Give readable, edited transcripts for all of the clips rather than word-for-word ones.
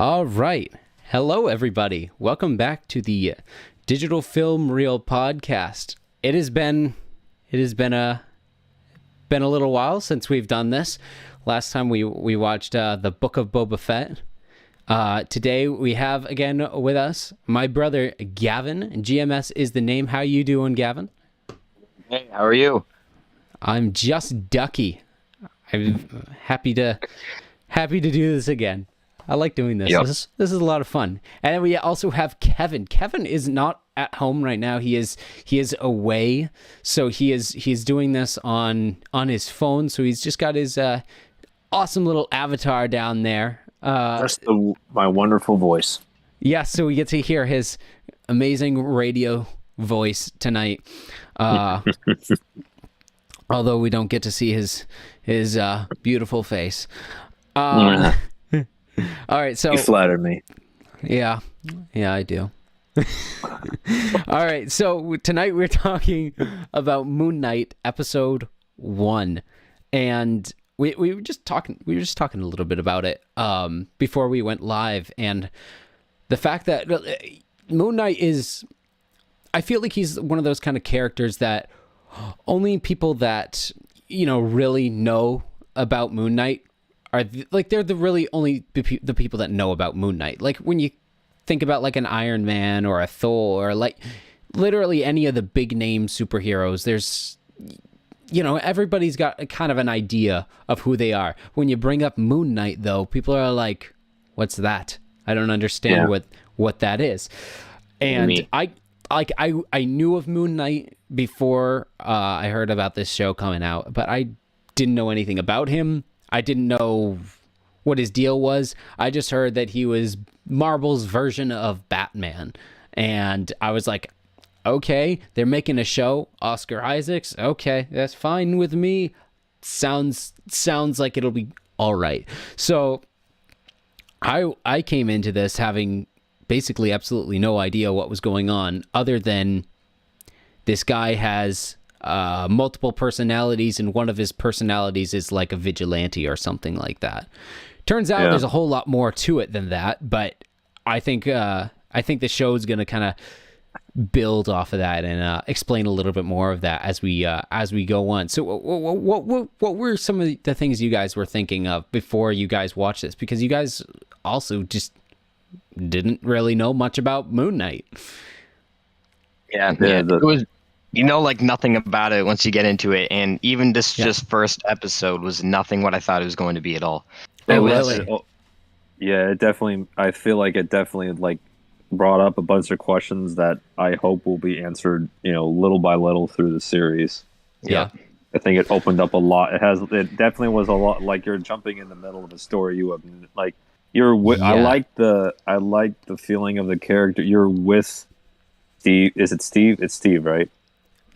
All right. Hello, everybody. Welcome back to the Digital Film Reel podcast. It has been a little while since we've done this. Last time we watched the Book of Boba Fett. Today we have again with us my brother Gavin. GMS is the name. How you doing, Gavin? Hey, how are you? I'm just ducky. I'm happy to do this again. I like doing this. Yep. This is a lot of fun. And then we also have Kevin. Kevin is not at home right now. He is away. So he's doing this on his phone. So he's just got his awesome little avatar down there. That's my wonderful voice. Yeah, so we get to hear his amazing radio voice tonight. Although we don't get to see his beautiful face. All right, so You flattered me. Yeah, I do. All right, so tonight we're talking about Moon Knight episode 1, and we were just talking a little bit about it before we went live, and the fact that Moon Knight is, I feel like he's one of those kind of characters that only people that really know about Moon Knight are they're the really only the people that know about Moon Knight. Like when you think about like an Iron Man or a Thor or like literally any of the big name superheroes, there's everybody's got kind of an idea of who they are. When you bring up Moon Knight though, people are like, what's that? I don't understand what that is. And I knew of Moon Knight before I heard about this show coming out, but I didn't know anything about him. I didn't know what his deal was. I just heard that he was Marvel's version of Batman. And I was like, okay, they're making a show. Oscar Isaacs. Okay, that's fine with me. Sounds like it'll be all right. So I came into this having basically absolutely no idea what was going on, other than this guy has multiple personalities, and one of his personalities is like a vigilante or something like that. Turns out there's a whole lot more to it than that, but I think the show's gonna kind of build off of that and explain a little bit more of that as we go on. So what were some of the things you guys were thinking of before you guys watched this? Because you guys also just didn't really know much about Moon Knight. Yeah. It was, like nothing about it once you get into it, and even this just first episode was nothing what I thought it was going to be at all. It definitely. I feel like it definitely like brought up a bunch of questions that I hope will be answered, little by little through the series. Yeah. I think it opened up a lot. It definitely was a lot. Like you're jumping in the middle of a story. You have like you're with. I like the feeling of the character. You're with Steve. Is it Steve? It's Steve, right?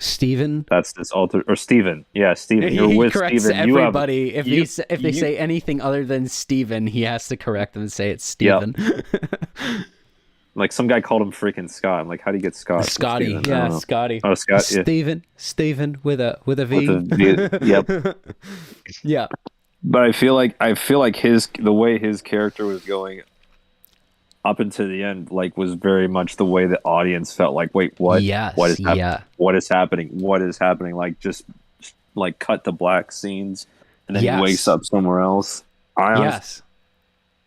Steven. That's this alter or Steven. Yeah, Steven. You're with corrects Steven. Everybody. If they say anything other than Steven, he has to correct them and say it's Steven. Yep. Like some guy called him freaking Scott. I'm like, how do you get Scott? Scotty. Yeah, Scotty. Oh, Scott. Yeah. Steven with a V. With a V. Yep. Yeah. But I feel like the way his character was going up until the end, like, was very much the way the audience felt. Like, wait, what? Yes. What is happening? Yeah. What is happening? What is happening? Like, just like cut to black scenes, and then he wakes up somewhere else. Yes.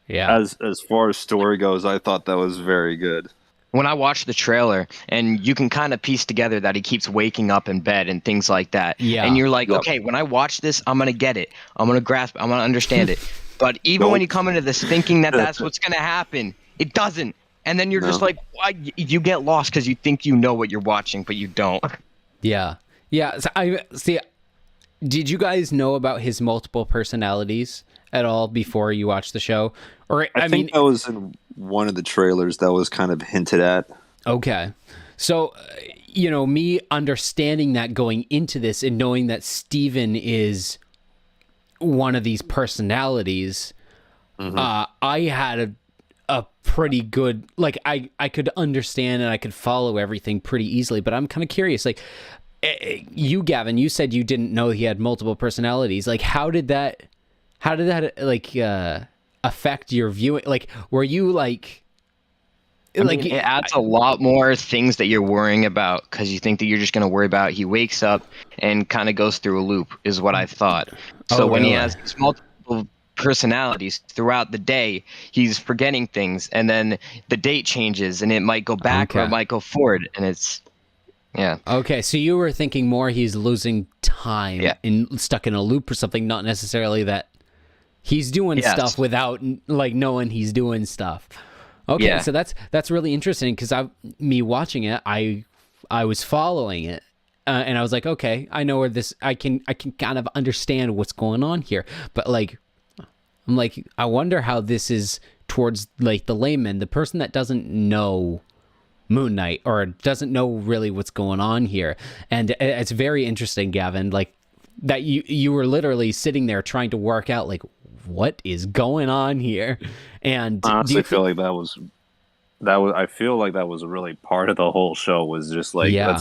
Yeah. As far as story goes, I thought that was very good. When I watched the trailer, and you can kind of piece together that he keeps waking up in bed and things like that. Yeah. And you're like, okay, when I watch this, I'm going to get it. I'm going to grasp it. I'm going to understand it. But even when you come into this thinking that that's what's going to happen, it doesn't. And then you're just like, why? You get lost because you think you know what you're watching, but you don't. Yeah. Yeah. So did you guys know about his multiple personalities at all before you watched the show? Or I think that was in one of the trailers that was kind of hinted at. Okay. So, me understanding that going into this and knowing that Steven is one of these personalities, I had a pretty good, like, I could understand and I could follow everything pretty easily, but I'm kind of curious, like, you, Gavin, you said you didn't know he had multiple personalities. Like, how did that like affect your viewing? Like, were you like? I mean, it adds a lot more things that you're worrying about because you think that you're just going to worry about he wakes up and kind of goes through a loop is what I thought. So when he has these multiple personalities throughout the day, he's forgetting things, and then the date changes and it might go back or it might go forward, and it's Okay, so you were thinking more he's losing time and stuck in a loop or something, not necessarily that he's doing stuff without like knowing he's doing stuff. Okay, so that's really interesting because me watching it, I was following it, and I was like, okay, I know where this. I can kind of understand what's going on here, but like, I'm like, I wonder how this is towards like the layman, the person that doesn't know Moon Knight or doesn't know really what's going on here, and it's very interesting, Gavin, like that you were literally sitting there trying to work out like, what is going on here? And I honestly feel like that was I feel like that was really part of the whole show, was just like I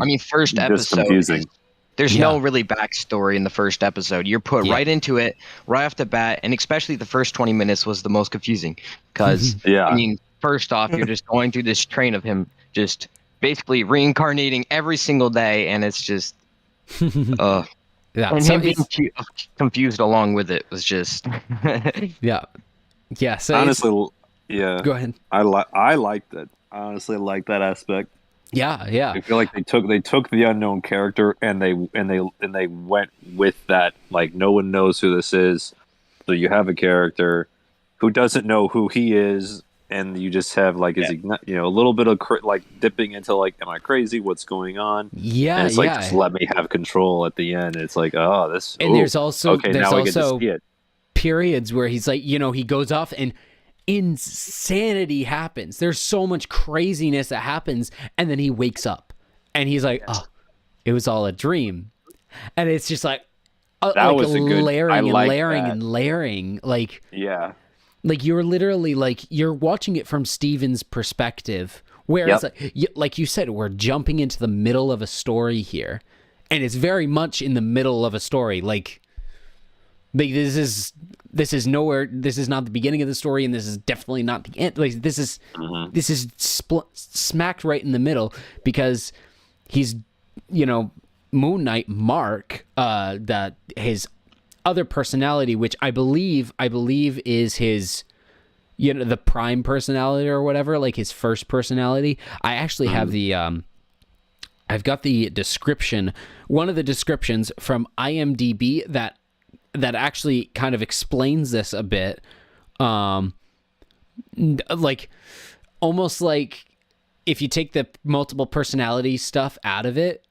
mean, first episode confusing. There's no really backstory in the first episode. You're put right into it right off the bat, and especially the first 20 minutes was the most confusing because I mean, first off, you're just going through this train of him just basically reincarnating every single day, and it's just and him being confused along with it was just So honestly, go ahead. I liked it. I honestly like that aspect. I feel like they took the unknown character and they went with that. Like, no one knows who this is, so you have a character who doesn't know who he is, and you just have like a little bit of like dipping into like, am I crazy? What's going on? Yeah, and it's like, just let me have control at the end. It's like, there's also okay, now I get to see it. Periods where he's like, he goes off and insanity happens. There's so much craziness that happens, and then he wakes up and he's like, oh, it was all a dream. And it's just like that was a good layering and layering. Like, like you're literally like, you're watching it from Steven's perspective, whereas like you said, we're jumping into the middle of a story here, and it's very much in the middle of a story. Like this is nowhere. This is not the beginning of the story, and this is definitely not the end. Like this is smacked right in the middle, because he's Moon Knight Mark, that his other personality, which I believe is his the prime personality or whatever, like his first personality. I actually have the I've got the description, one of the descriptions from IMDb that actually kind of explains this a bit. Like almost like if you take the multiple personality stuff out of it,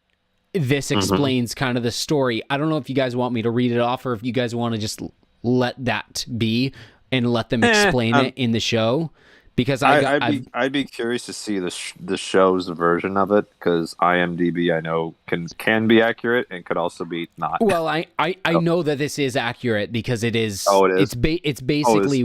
this explains kind of the story. I don't know if you guys want me to read it off, or if you guys want to just let that be and let them explain it in the show. Because I'd be curious to see the show's version of it, because IMDb I know can be accurate and could also be not. Well, I know that this is accurate because it is. Oh, it is. It's basically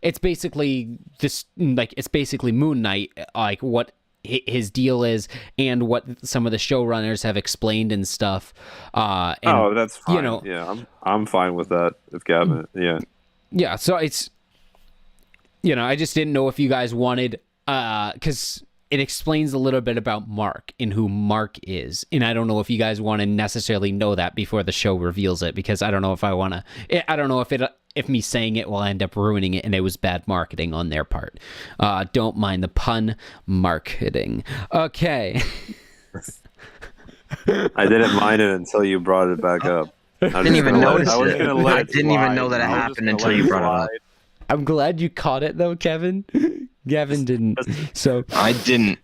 it's basically this, like it's basically Moon Knight, like what his deal is and what some of the showrunners have explained and stuff. And, that's fine. I'm fine with that. If Gavin, yeah. So it's. I just didn't know if you guys wanted, because it explains a little bit about Mark and who Mark is. And I don't know if you guys want to necessarily know that before the show reveals it, because I don't know if I want to, I don't know if me saying it will end up ruining it and it was bad marketing on their part. Don't mind the pun, marketing. Okay. I didn't mind it until you brought it back up. I didn't even notice it. I didn't even know that it happened until you brought it up. I'm glad you caught it though, Kevin. Gavin didn't. So I didn't.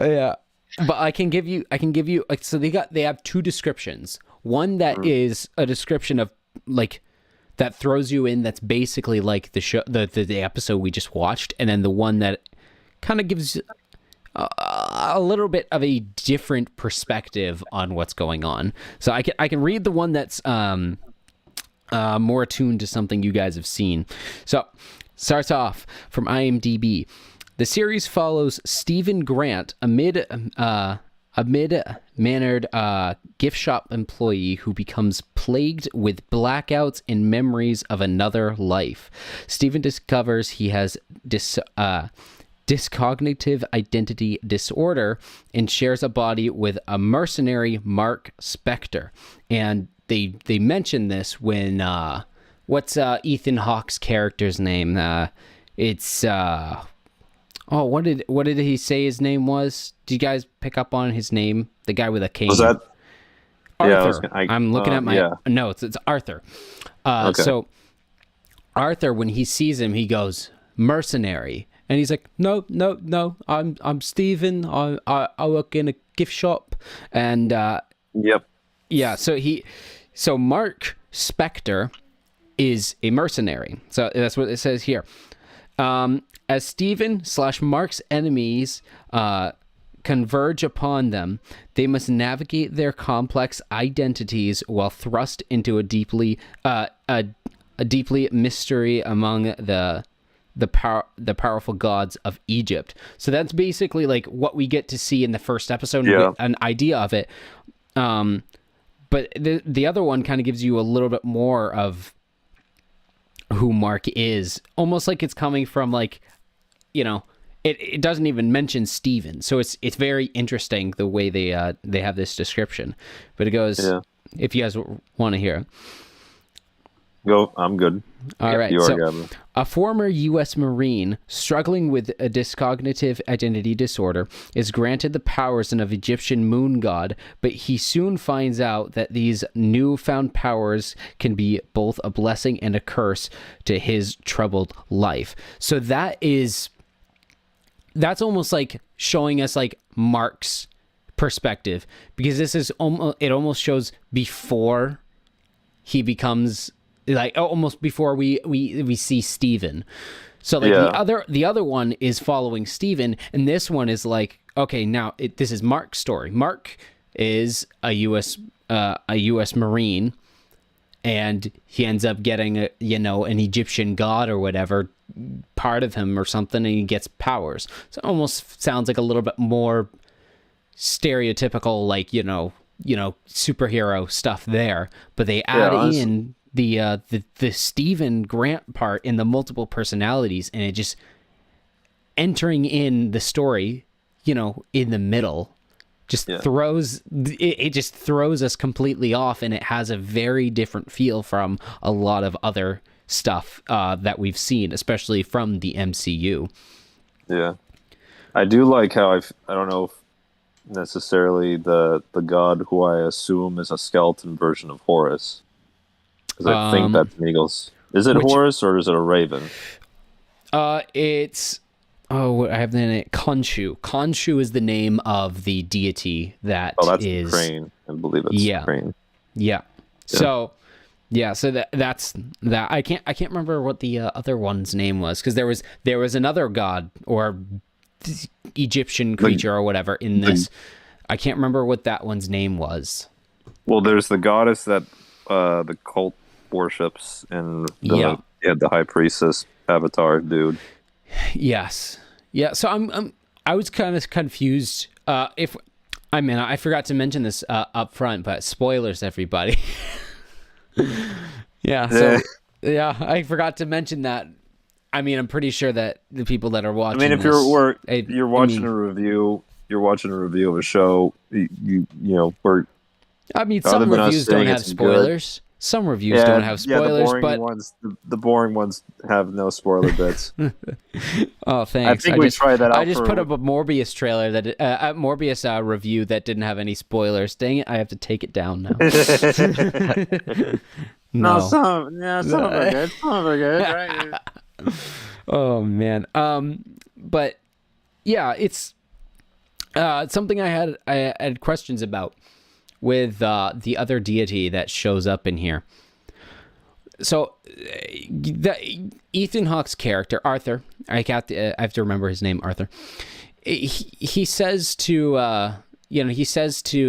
Yeah, but I can give you. So they have two descriptions. One that is a description of like that throws you in. That's basically like the show, the episode we just watched, and then the one that kind of gives a little bit of a different perspective on what's going on. So I can read the one that's more attuned to something you guys have seen. So, starts off from IMDb. The series follows Stephen Grant amid a a mid-mannered gift shop employee who becomes plagued with blackouts and memories of another life. Stephen discovers he has dyscognitive identity disorder and shares a body with a mercenary, Mark Spector. And they mention this when what's Ethan Hawke's character's name? It's what did he say his name was? Did you guys pick up on his name? The guy with a cane. Was that Arthur? I'm looking at my notes. It's Arthur. Okay. So Arthur, when he sees him, he goes mercenary, and he's like, no, I'm Stephen. I work in a gift shop, and yep. Yeah. So Mark Spector is a mercenary. So that's what it says here. As Stephen / Mark's enemies converge upon them, they must navigate their complex identities while thrust into a deeply mystery among the powerful gods of Egypt. So that's basically like what we get to see in the first episode, an idea of it. But the other one kind of gives you a little bit more of who Mark is, almost like it's coming from like, it doesn't even mention Steven. So it's very interesting the way they have this description. But it goes, if you guys want to hear it. Go, I'm good. All right. So, a former U.S. Marine struggling with a dyscognitive identity disorder is granted the powers of an Egyptian moon god, but he soon finds out that these newfound powers can be both a blessing and a curse to his troubled life. So that's almost like showing us like Mark's perspective, because this is it almost shows before he becomes, like almost before we see Steven. So like the other one is following Steven, and this one is like, okay, now this is Mark's story. Mark is a US Marine, and he ends up getting an Egyptian god or whatever part of him or something, and he gets powers. So it almost sounds like a little bit more stereotypical, like superhero stuff there, but they add in the Stephen Grant part in the multiple personalities, and it just entering in the story, in the middle, just throws us completely off, and it has a very different feel from a lot of other stuff that we've seen, especially from the MCU. Yeah, I do like how I don't know if necessarily the god who I assume is a skeleton version of Horus. Because I think that's an eagle's. Is it Horus or is it a raven? It's I have the name Khonshu. Khonshu is the name of the deity that that's is Crane. I believe it's Crane. Yeah. So that's that. I can't remember what the other one's name was, because there was another god or Egyptian creature or whatever in this. I can't remember what that one's name was. Well, there's the goddess that the cult worships, and the high priestess avatar dude. Yes. Yeah. So I was kind of confused. I forgot to mention this up front, but spoilers, everybody. So I forgot to mention that. I mean, I'm pretty sure that the people that are watching. I mean, if you're watching a review of a show, we're. I mean, some reviews don't have spoilers. Good. Some reviews don't have spoilers, the boring ones have no spoiler bits. Oh, thanks. I think we tried that out. I just put up a Morbius trailer a Morbius review that didn't have any spoilers. Dang it! I have to take it down now. No, some of them are good. Right? Oh man. But yeah, it's something I had questions about with the other deity that shows up in here. So Ethan Hawke's character, Arthur, I have to remember his name, Arthur. He says to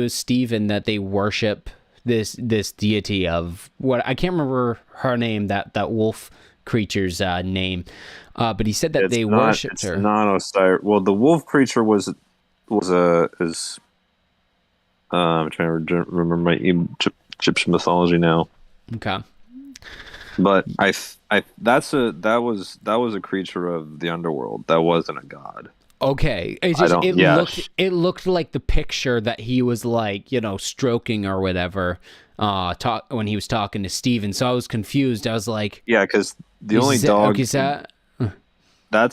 Stephen that they worship this deity of what I can't remember her name, that wolf creature's name, but he said that worshipped her. Not Osiris. Well, the wolf creature was I'm trying to remember my Egyptian mythology now. Okay. But that was a creature of the underworld. That wasn't a god. Okay. It looked like the picture that he was like, stroking or whatever, when he was talking to Steven. So I was confused. I was like, yeah, because the only dog that's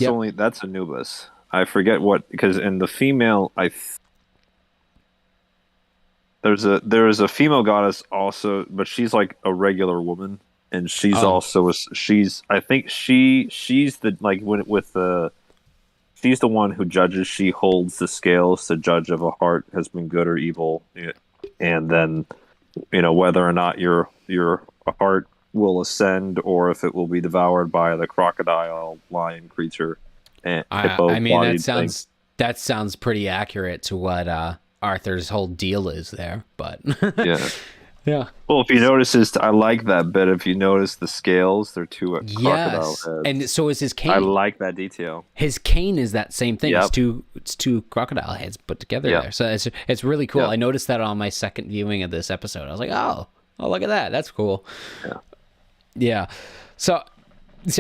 Yep. that's Anubis. I forget what, because in the female, there is a female goddess also, but she's like a regular woman, and she's also she's the like she's the one who judges. She holds the scales to judge if a heart has been good or evil, and then whether or not your heart will ascend or if it will be devoured by the crocodile lion creature and hippo. I mean, that sounds pretty accurate to what Arthur's whole deal is there, but yeah. Yeah. Well, if you notice, I like that bit. If you notice the scales, they're two crocodile heads. And so is his cane. I like that detail. His cane is that same thing. Yep. It's two crocodile heads put together there. So it's really cool. Yep. I noticed that on my second viewing of this episode. I was like, oh, look at that. That's cool. Yeah. So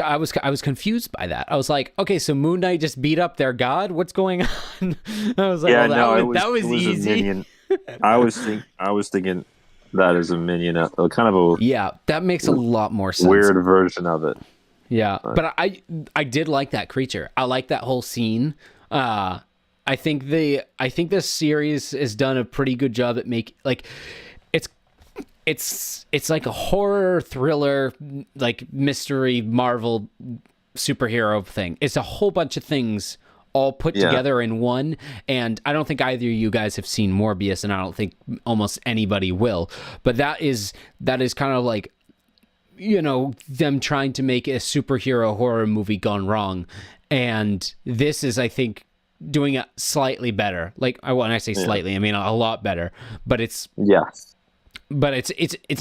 I was confused by that. I was like, okay, so Moon Knight just beat up their god. What's going on? I was like, that was easy. I was thinking that is a minion, kind of that makes a lot more sense. Weird version of it. Yeah, but I did like that creature. I like that whole scene. I think this series has done a pretty good job at it's like a horror thriller, like mystery Marvel superhero thing. It's a whole bunch of things all put together in one, and I don't think either of you guys have seen Morbius, and I don't think almost anybody will, but that is kind of like them trying to make a superhero horror movie gone wrong, and this is, I think, doing it slightly better. Like, when I say slightly, I mean a lot better, but it's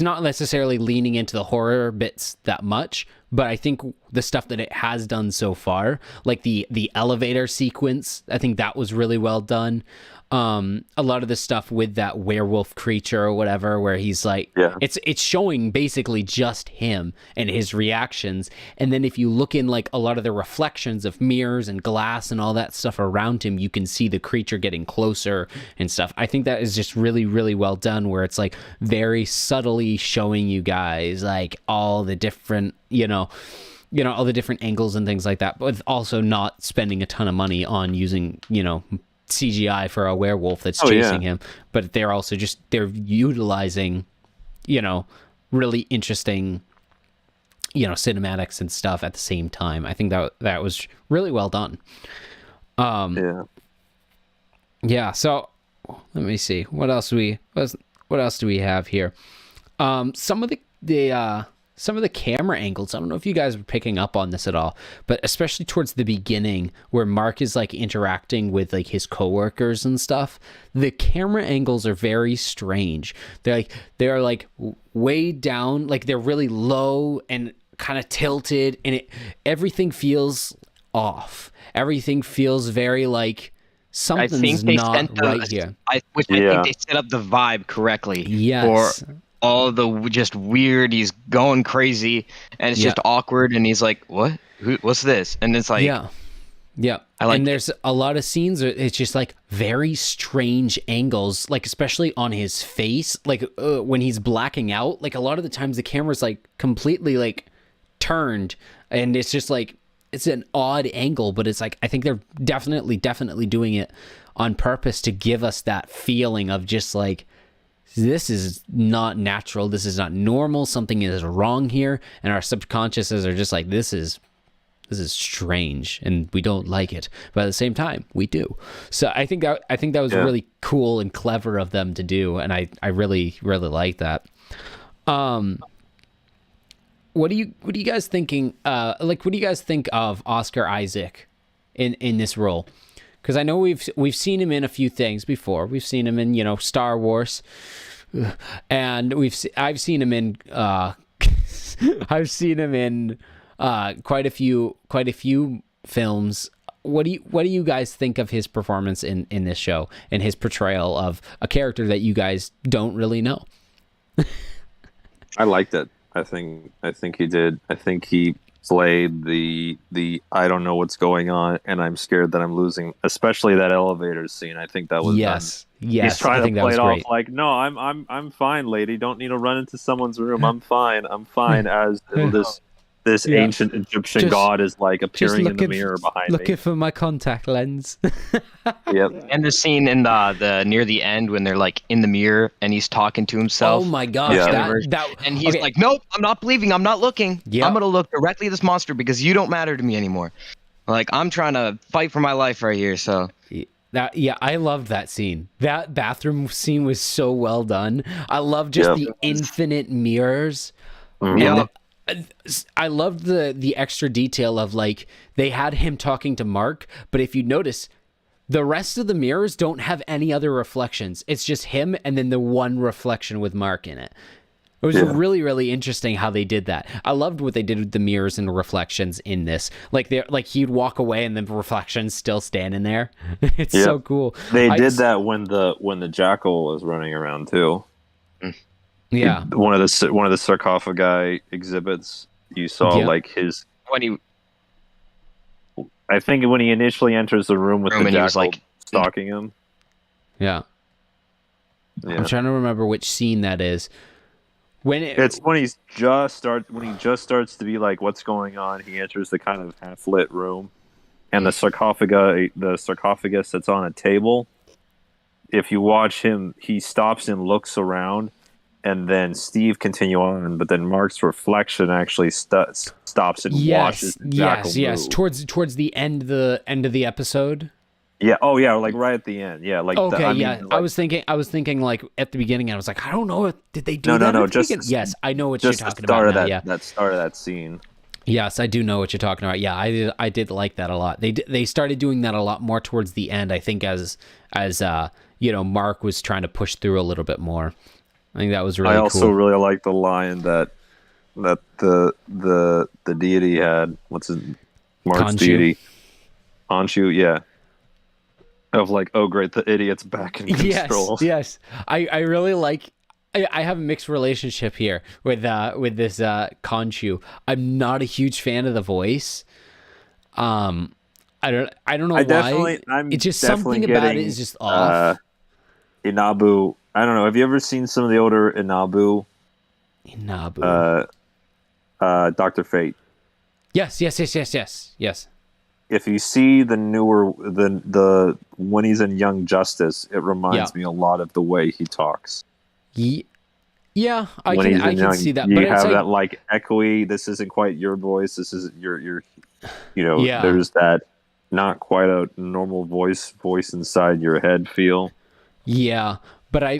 not necessarily leaning into the horror bits that much, but I think the stuff that it has done so far, like the elevator sequence, I think that was really well done. A lot of the stuff with that werewolf creature or whatever, where he's like, it's showing basically just him and his reactions. And then if you look in like a lot of the reflections of mirrors and glass and all that stuff around him, you can see the creature getting closer and stuff. I think that is just really, really well done, where it's like very subtly showing you guys like all the different, all the different angles and things like that, but also not spending a ton of money on using, CGI for a werewolf that's chasing him, but they're utilizing really interesting cinematics and stuff at the same time. I think that was really well done. So let me see what else do we have here. Some of the camera angles, I don't know if you guys were picking up on this at all, but especially towards the beginning where Mark is like interacting with like his coworkers and stuff, the camera angles are very strange. They're like way down, like they're really low and kind of tilted, and everything feels off. Everything feels very like something's not right here. I think they set up the vibe correctly. Yes. For all the just weird, he's going crazy, and it's just awkward, and he's like, what? What's this? And it's like, and there's a lot of scenes where it's just like very strange angles, like especially on his face, like when he's blacking out, like a lot of the times the camera's like completely like turned, and it's just like, it's an odd angle, but it's like, I think they're definitely doing it on purpose to give us that feeling of just like, this is not natural, this is not normal, something is wrong here, and our subconsciouses are just like, this is strange and we don't like it, but at the same time we do. So I think that was really cool and clever of them to do, and I really like that. What do you guys thinking, what do you guys think of Oscar Isaac in this role? Because I know we've seen him in a few things before. We've seen him in Star Wars, and I've seen him in quite a few films what do you guys think of his performance in this show and his portrayal of a character that you guys don't really know? I liked it. I think he did. I think he played the I don't know what's going on and I'm scared that I'm losing, especially that elevator scene. I think that was yes. done. He's trying to play it great. off like, no, I'm fine, lady. Don't need to run into someone's room. I'm fine. As this ancient Egyptian god is like appearing in the mirror behind me. Looking for my contact lens. Yep. And the scene in the near the end when they're like in the mirror and he's talking to himself. Oh my gosh. Yeah. And he's like, nope, I'm not believing. I'm not looking. Yep. I'm going to look directly at this monster because you don't matter to me anymore. Like, I'm trying to fight for my life right here, so... I loved that scene. That bathroom scene was so well done. I love just the infinite mirrors. Yeah. I loved the extra detail of like they had him talking to Mark, but if you notice, the rest of the mirrors don't have any other reflections. It's just him and then the one reflection with Mark in it. It was really, really interesting how they did that. I loved what they did with the mirrors and reflections in this. Like he'd walk away and the reflections still standing there. It's so cool. They did that when the jackal was running around too. Yeah. One of the sarcophagi exhibits you saw like his I think when he initially enters the room with the jackal stalking him. Yeah. I'm trying to remember which scene that is. It's when he just starts to be like, what's going on? He enters the kind of half lit room, and the sarcophagus that's on a table. If you watch him, he stops and looks around, and then Steve continue on, but then Mark's reflection actually stops and watches the jackal move. Towards the end of the episode. Yeah. Oh, yeah. Like right at the end. Yeah. Like. I was thinking like at the beginning. I was like, I don't know. Did they do that? No. Yes, I know what you're talking about. That start of that scene. Yes, I do know what you're talking about. Yeah, I did like that a lot. They started doing that a lot more towards the end. I think as Mark was trying to push through a little bit more. I think that was really cool. I also really like the line that the deity had. What's his Mark's Khonshu. deity? Khonshu, yeah. Of like, oh great, the idiot's back in control. Yes. I really like. I have a mixed relationship here with this Khonshu. I'm not a huge fan of the voice. I don't know why. It's just something about it is just off. Inabu. I don't know. Have you ever seen some of the older Inabu? Dr. Fate. Yes. If you see the newer the when he's in Young Justice, it reminds me a lot of the way he talks. Yeah, I can see that. You but have that like echoey. This isn't quite your voice. This is your. There's that not quite a normal voice inside your head feel. Yeah, but I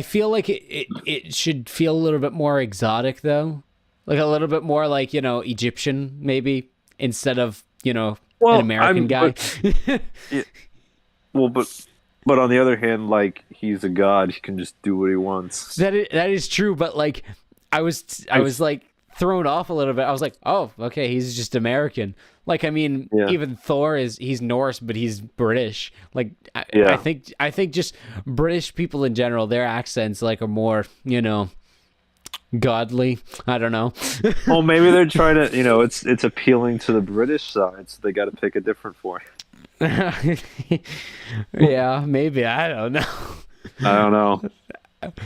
feel like it should feel a little bit more exotic though, like a little bit more like Egyptian maybe instead of an American guy. But on the other hand, like he's a god, he can just do what he wants. That is true, but like I was like thrown off a little bit. I was like, oh, okay, he's just American. Like I mean, even Thor he's Norse, but he's British. Like I think just British people in general, their accents like are more godly. I don't know. Well, maybe they're trying to, it's appealing to the British side, so they got to pick a different voice. Yeah, maybe. I don't know.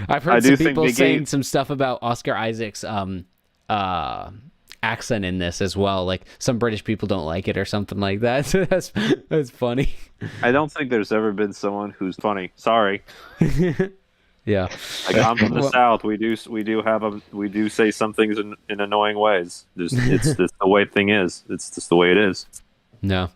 I've heard some people saying some stuff about Oscar Isaac's accent in this as well. Like some British people don't like it or something like that. So that's funny. I don't think there's ever been someone who's funny. Sorry. Yeah. Like I'm from the South. We do say some things in annoying ways. It's just the way thing is. It's just the way it is. No.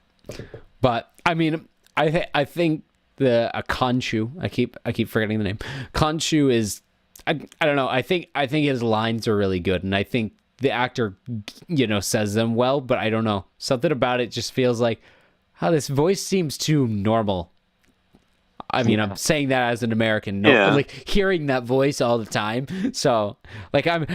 But I mean, I think the Khonshu. I keep forgetting the name. Khonshu is. I don't know. I think his lines are really good, and I think the actor, says them well. But I don't know. Something about it just feels like, this voice seems too normal. I mean, I'm saying that as an American, like hearing that voice all the time. So, like, I'm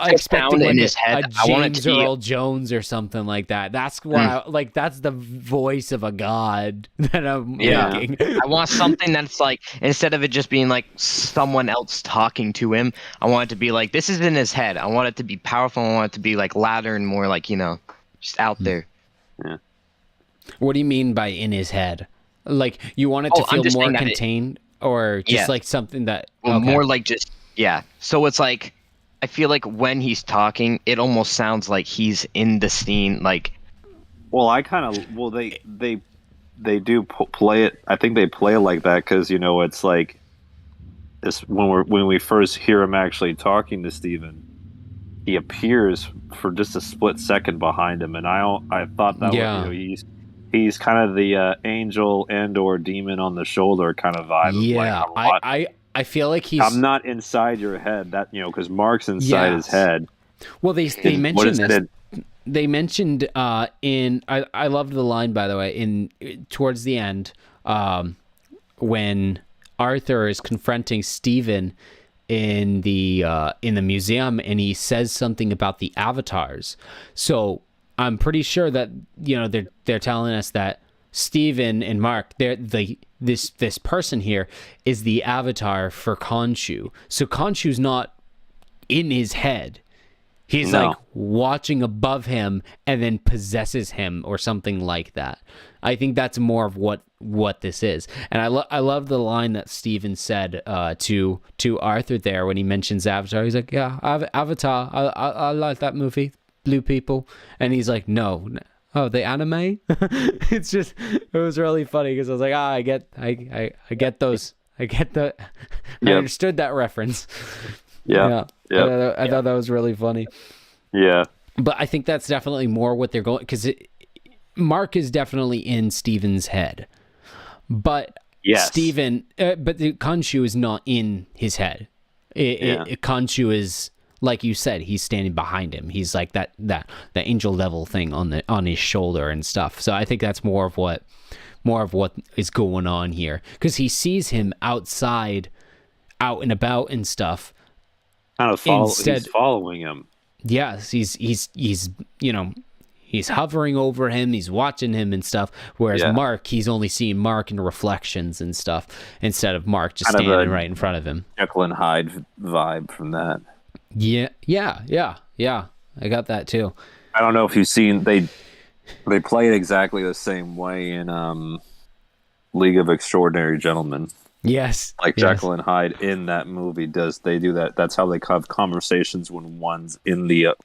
expecting like a James Earl Jones or something like that. That's what that's the voice of a god that I'm making. I want something that's like, instead of it just being like someone else talking to him, I want it to be like, this is in his head. I want it to be powerful. I want it to be like louder and more like, just out there. Yeah. What do you mean by in his head? Like, you want it to feel more contained, or just like something that... more like just... Yeah. So it's like, I feel like when he's talking, it almost sounds like he's in the scene, like... Well, they do play it... I think they play it like that because, it's like... When we first hear him actually talking to Steven, he appears for just a split second behind him, and I thought that was, he's kind of the angel and or demon on the shoulder kind of vibe. Yeah, I feel like he's... I'm not inside your head, that because Mark's inside his head. Well, they mentioned this. They mentioned in I loved the line, by the way, towards the end when Arthur is confronting Steven in the museum, and he says something about the avatars. So I'm pretty sure that they're telling us that Steven and Mark, this person here is the avatar for Khonshu. So Khonshu's not in his head. He's like watching above him and then possesses him or something like that. I think that's more of what this is. And I love the line that Steven said to Arthur there when he mentions Avatar. He's like, yeah, Avatar. I like that movie. Blue people. And he's like, no. Oh, the anime? It was really funny because I was like, I get those. I understood that reference. Yeah. I thought that was really funny. Yeah. But I think that's definitely more what they're going, because Mark is definitely in Steven's head. But Steven, but the Khonshu is not in his head. Khonshu is, like you said, he's standing behind him. He's like that angel level thing on his shoulder and stuff. So I think that's more of what is going on here, because he sees him outside, out and about and stuff. Kind of he's following him. Yes, he's hovering over him, he's watching him and stuff. Whereas Mark, he's only seeing Mark in reflections and stuff instead of Mark just kind standing right in front of him. Jekyll and Hyde vibe from that. Yeah. I got that too. I don't know if you've seen they play it exactly the same way in League of Extraordinary Gentlemen. Yes. Like Jekyll and Hyde in that movie they do that. That's how they have conversations when one's in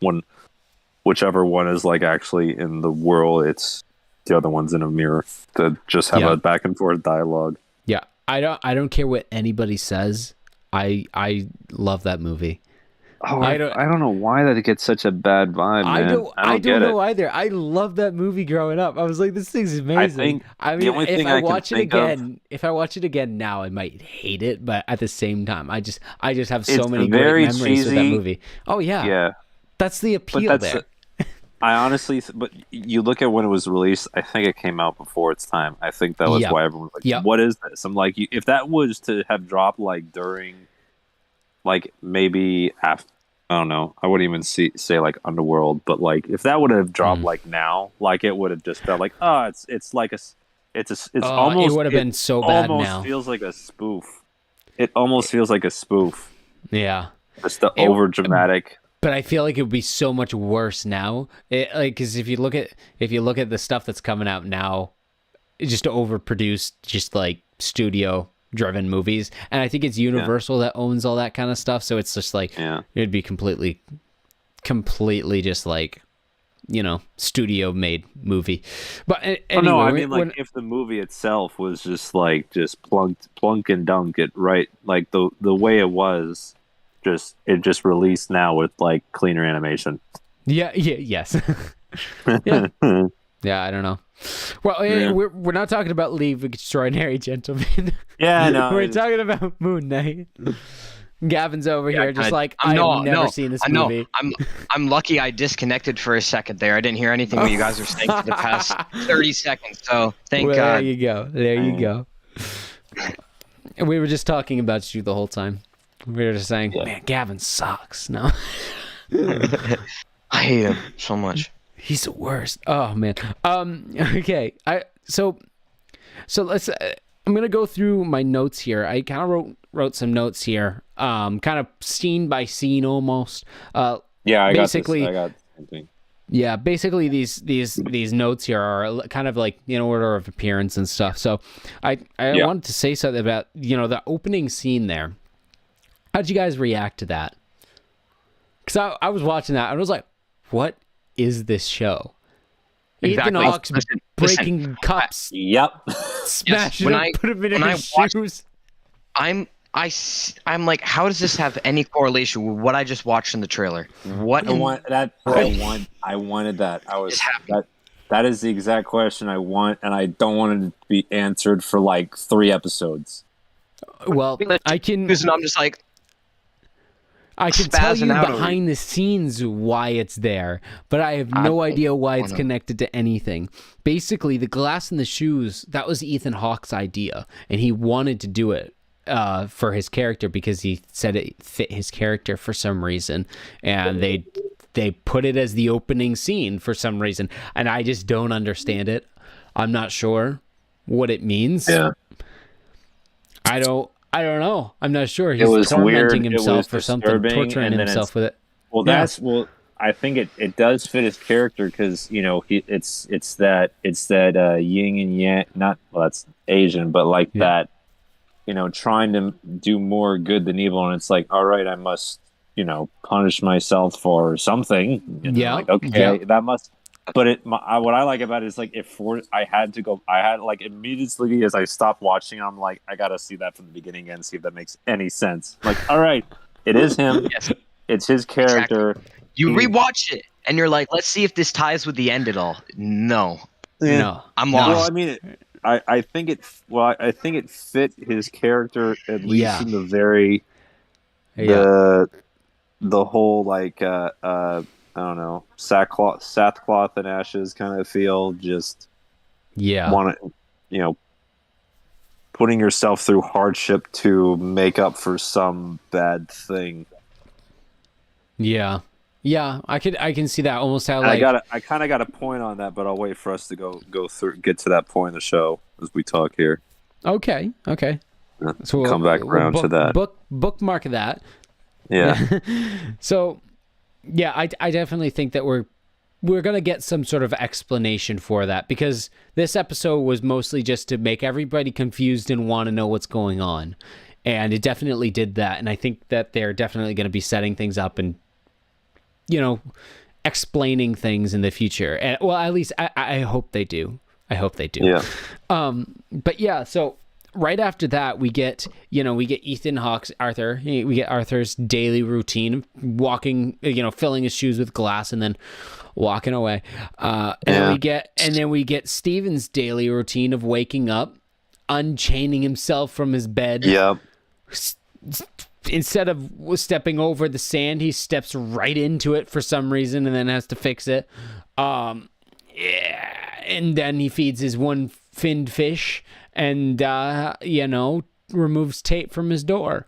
whichever one is like actually in the world, it's the other one's in a mirror, to just have a back and forth dialogue. Yeah. I don't care what anybody says. I love that movie. Oh, I don't know why that gets such a bad vibe, man. I don't know either. I love that movie growing up. I was like, this thing's amazing. If I watch it again now, I might hate it, but at the same time, I just have so many great memories with that movie. Oh yeah. That's the appeal there. I honestly, but you look at when it was released, I think it came out before its time. I think that was why everyone was like, what is this? I'm like, if that was to have dropped like during, like maybe after, I don't know, I wouldn't even say like Underworld, but like if that would have dropped like now, like it would have just felt like, it's almost, it would have been so bad now. It almost feels like a spoof. It almost feels like a spoof. Yeah. Just the over dramatic. But I feel like it would be so much worse now. Because if you look at the stuff that's coming out now, it's just overproduced, just like studio driven movies, and I think it's Universal that owns all that kind of stuff. So it's just like it'd be completely just like studio made movie. But anyway, no, I mean if the movie itself was just like plunk and dunk it right, like the way it was. It just released now with like cleaner animation. Yes. Yeah, I don't know. Well, we're not talking about League of Extraordinary Gentlemen. Yeah, no. We're talking about Moon Knight. Gavin's over here just like, I've never seen this movie. I'm lucky I disconnected for a second there. I didn't hear anything what you guys were saying for the past 30 seconds. So thank God. There you go. And we were just talking about you the whole time. We were just saying, man, Gavin sucks. No. I hate him so much. He's the worst. Oh man. Okay. So let's. I'm gonna go through my notes here. I kind of wrote some notes here. Kind of scene by scene almost. I got something. Yeah, basically these notes here are kind of like in order of appearance and stuff. So I wanted to say something about the opening scene there. How'd you guys react to that? Because I was watching that and I was like, what is this show? Exactly. Ethan Hawke's breaking cups. Yep. Smashing him, put him in his shoes. I'm like, how does this have any correlation with what I just watched in the trailer? What I wanted that. That is the exact question I want, and I don't want it to be answered for like 3 episodes. Well, I can. And I'm just like, I can tell you behind the scenes why it's there, but I have no idea why it's connected to anything. Basically, the glass in the shoes, that was Ethan Hawke's idea, and he wanted to do it for his character because he said it fit his character for some reason, and they put it as the opening scene for some reason, and I just don't understand it. I'm not sure what it means. Yeah. I don't know. I'm not sure. He's tormenting himself or something, torturing himself with it. Well, I think it does fit his character because it's that yin and yang. That's Asian, but like that. Trying to do more good than evil, and it's like, all right, I must punish myself for something. That must. But what I like about it is like I had like immediately as I stopped watching, I'm like, I gotta see that from the beginning again, see if that makes any sense. Like, all right, it is him. Yes. It's his character. Exactly. You rewatch it and you're like, let's see if this ties with the end at all. No, I'm lost. Well, I mean, I think it fit his character at least in the very the whole like I don't know, sackcloth and ashes kind of feel. Just putting yourself through hardship to make up for some bad thing. Yeah, I can see that almost how like I kind of got a point on that, but I'll wait for us to go through, get to that point in the show as we talk here. Okay. So we'll come back around to that. Bookmark that. Yeah. So. Yeah, I definitely think that we're going to get some sort of explanation for that, because this episode was mostly just to make everybody confused and want to know what's going on. And it definitely did that. And I think that they're definitely going to be setting things up and, explaining things in the future. And well, at least I hope they do. Yeah. But yeah, so right after that, we get Ethan Hawke's Arthur. We get Arthur's daily routine, walking, filling his shoes with glass and then walking away. And then we get Steven's daily routine of waking up, unchaining himself from his bed. Yep. Instead of stepping over the sand, he steps right into it for some reason and then has to fix it. And then he feeds his one finned fish and removes tape from his door.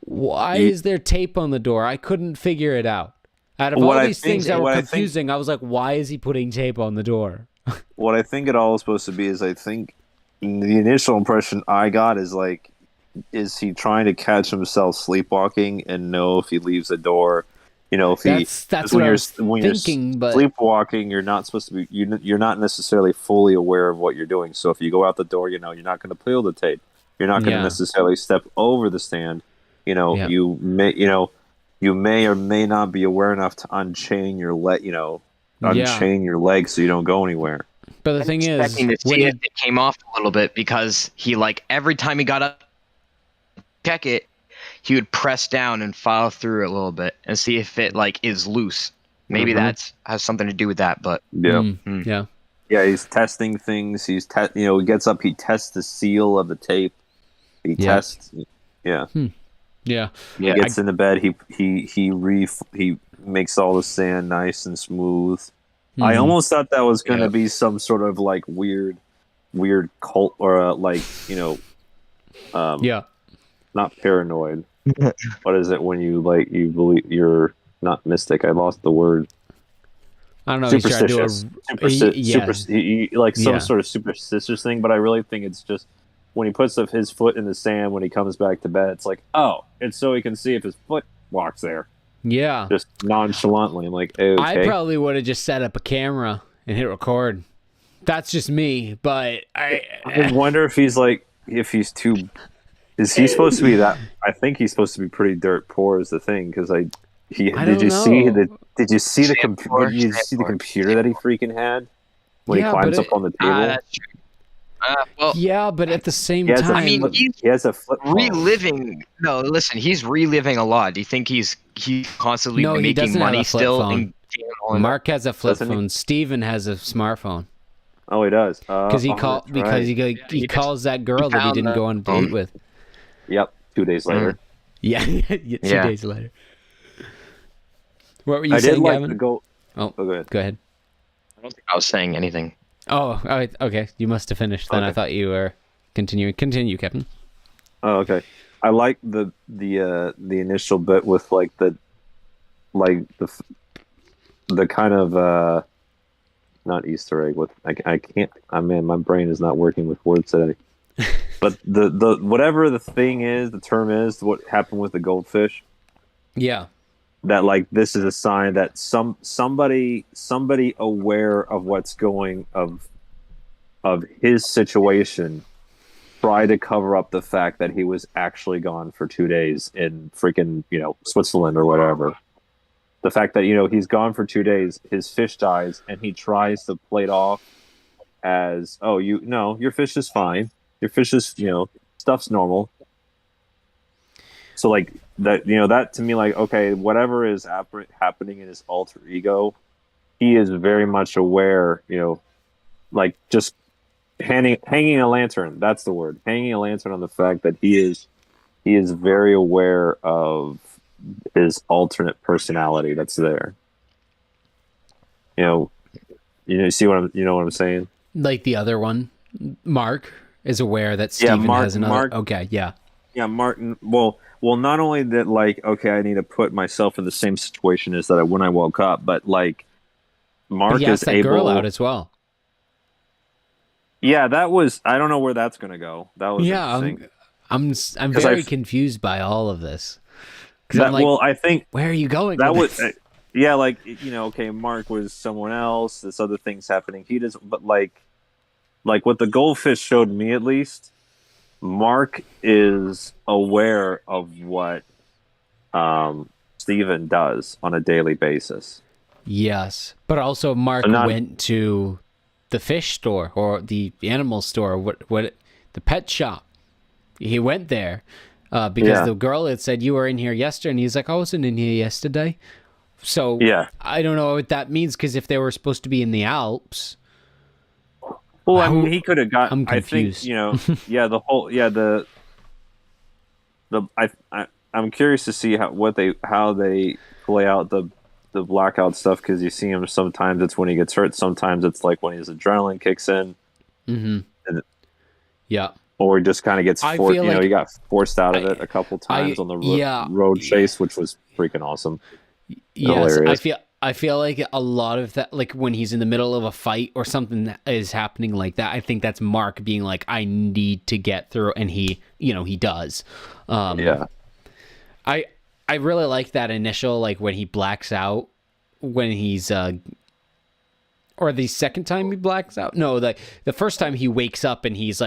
Why is there tape on the door? I couldn't figure it out. Out of all these things that were confusing, I was like, why is he putting tape on the door? What I think it all is supposed to be is, I think the initial impression I got is like, is he trying to catch himself sleepwalking and know if he leaves the door? That's what I was thinking. But sleepwalking, you're not supposed to be. You're not necessarily fully aware of what you're doing. So if you go out the door, you're not going to peel the tape. You're not going to necessarily step over the stand. You may or may not be aware enough to unchain your your legs so you don't go anywhere. But the thing is, it came off a little bit because he every time he got up, check it. He would press down and file through it a little bit and see if it is loose. Maybe that has something to do with that. But yeah, he's testing things. He gets up. He tests the seal of the tape. He tests. Yeah. Yeah. He gets into bed. He makes all the sand nice and smooth. I almost thought that was going to be some sort of weird cult or not paranoid. What is it when you believe you're not mystic? I lost the word. I don't know. Superstitious. Some sort of superstitious thing, but I really think it's just when he puts his foot in the sand when he comes back to bed, it's like, oh, it's so he can see if his foot walks there. Yeah. Just nonchalantly. I'm like, okay. I probably would have just set up a camera and hit record. That's just me, but I wonder if he's too. Is he supposed to be that? I think he's supposed to be pretty dirt poor. Is the thing because did you see the computer that he freaking had when he climbs up on the table? That's true. Yeah, but at the same time, I mean, he has a flip phone. Reliving. No, listen, he's reliving a lot. Do you think he's constantly making money still? Mark has a flip phone. Steven has a smartphone. Oh, he does. Because he calls that girl that he didn't go on a date with. Yep. 2 days later. Yeah. 2 days later. What were you saying, Gavin? Go ahead. Go ahead. I don't think I was saying anything. Oh, okay. You must have finished then. Okay. I thought you were continuing. Continue, Kevin. Oh, okay. I like the initial bit with the kind of not Easter egg with I can't. I mean, my brain is not working with words today. But the whatever the thing is, the term is what happened with the goldfish. Yeah. That this is a sign that somebody aware of what's going of his situation tried to cover up the fact that he was actually gone for 2 days in freaking Switzerland or whatever. The fact that he's gone for 2 days, his fish dies, and he tries to play it off as your fish is fine, your fish is stuff's normal. So that to me, okay, whatever is happening in his alter ego, he is very much aware, just hanging a lantern. That's the word. Hanging a lantern on the fact that he is very aware of his alternate personality that's there. See what I'm saying? Like the other one, Mark is aware that Steven has another. Mark, okay, yeah. Yeah, Martin. Well, not only that, okay, I need to put myself in the same situation as that when I woke up, but Mark he asked that girl out as well. Yeah, that was. I don't know where that's gonna go. That was interesting. I'm very confused by all of this. I think where are you going? That was. Okay, Mark was someone else. This other thing's happening. He doesn't. But what the goldfish showed me, at least. Mark is aware of what Steven does on a daily basis. Yes, but also Mark went to the fish store or the animal store, what the pet shop. He went there because the girl had said, you were in here yesterday, and he's like, I wasn't in here yesterday. So I don't know what that means, because if they were supposed to be in the Alps... Well, I mean, he could have got. I'm confused. I think the whole I'm curious to see how they play out the blackout stuff, because you see him sometimes it's when he gets hurt, sometimes it's when his adrenaline kicks in. Mm-hmm. Or he just kind of gets forced. He got forced out of it a couple times on the road chase, which was freaking awesome. Yes, hilarious. I feel like a lot of that, when he's in the middle of a fight or something that is happening like that, I think that's Mark being like, I need to get through, and he does. I really like that initial, when he blacks out, when he's, or the second time he blacks out. No, the first time he wakes up and he's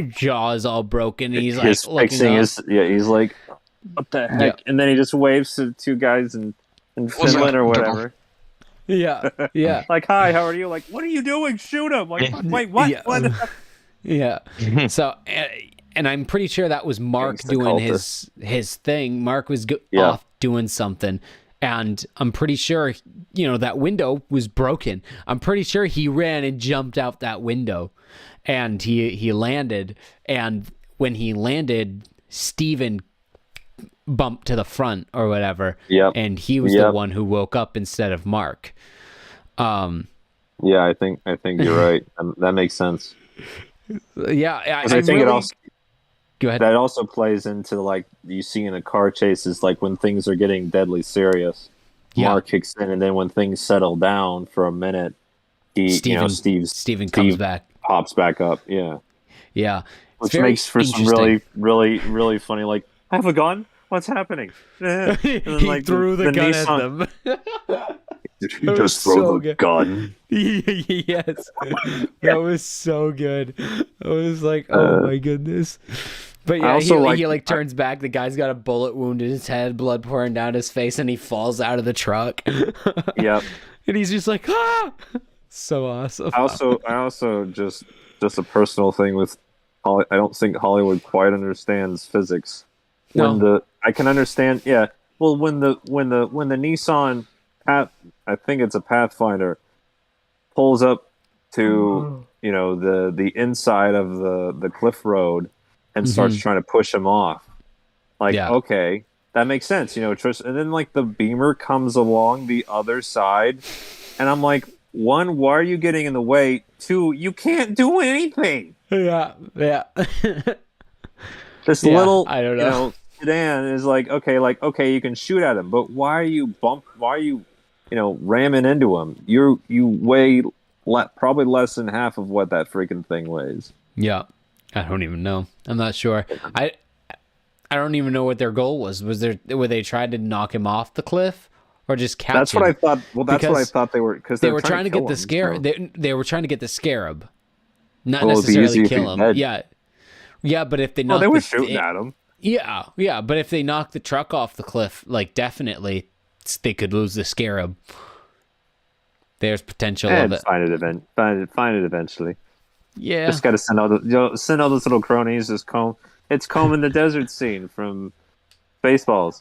jaws all broken, and he's fixing he's like, what the heck? Yeah. And then he just waves to two guys in Finland or whatever. Yeah. Hi, how are you? What are you doing? Shoot him! Wait, what? Yeah. What? Yeah. So, and I'm pretty sure that was Mark doing his thing. Mark was off doing something, and I'm pretty sure that window was broken. I'm pretty sure he ran and jumped out that window, and he landed. And when he landed, Steven bumped to the front or whatever, and he was the one who woke up instead of Mark. I think you're right. That makes sense. Yeah, I think it also. Go ahead. That also plays into like you see in a car chase is like when things are getting deadly serious. Mark kicks in, and then when things settle down for a minute, Steven comes back, pops back up. Yeah. Which makes for some really, really, really funny. Like, I have a gun. What's happening? And then, he threw the gun at them. Did he just throw the gun? Yes, that was so good. I was like, oh my goodness. But yeah, he turns back. The guy's got a bullet wound in his head, blood pouring down his face, and he falls out of the truck. Yep. And he's just like, ah, so awesome. I also just a personal thing with, I don't think Hollywood quite understands physics. I can understand, yeah. Well, when the Nissan, I think it's a Pathfinder, pulls up to the inside of the cliff road and starts trying to push him off. Like, okay, that makes sense, and then like the Beamer comes along the other side, and I'm like, one, why are you getting in the way? Two, you can't do anything. Yeah. This little, I don't know, sedan is like, okay, you can shoot at him, but why are you ramming into him? You weigh probably less than half of what that freaking thing weighs. Yeah. I don't even know. I'm not sure. I don't even know what their goal was. Were they trying to knock him off the cliff or just catch him? That's what I thought. Well, that's what I thought they were, because they were trying to get the scarab. They were trying to get the scarab, not necessarily kill him. Yeah, but if they knocked, they were shooting at him. Yeah, but if they knocked the truck off the cliff, like definitely they could lose the scarab. There's potential of it. Find it eventually. Yeah, just gotta send all those little cronies. It's combing the desert scene from Spaceballs.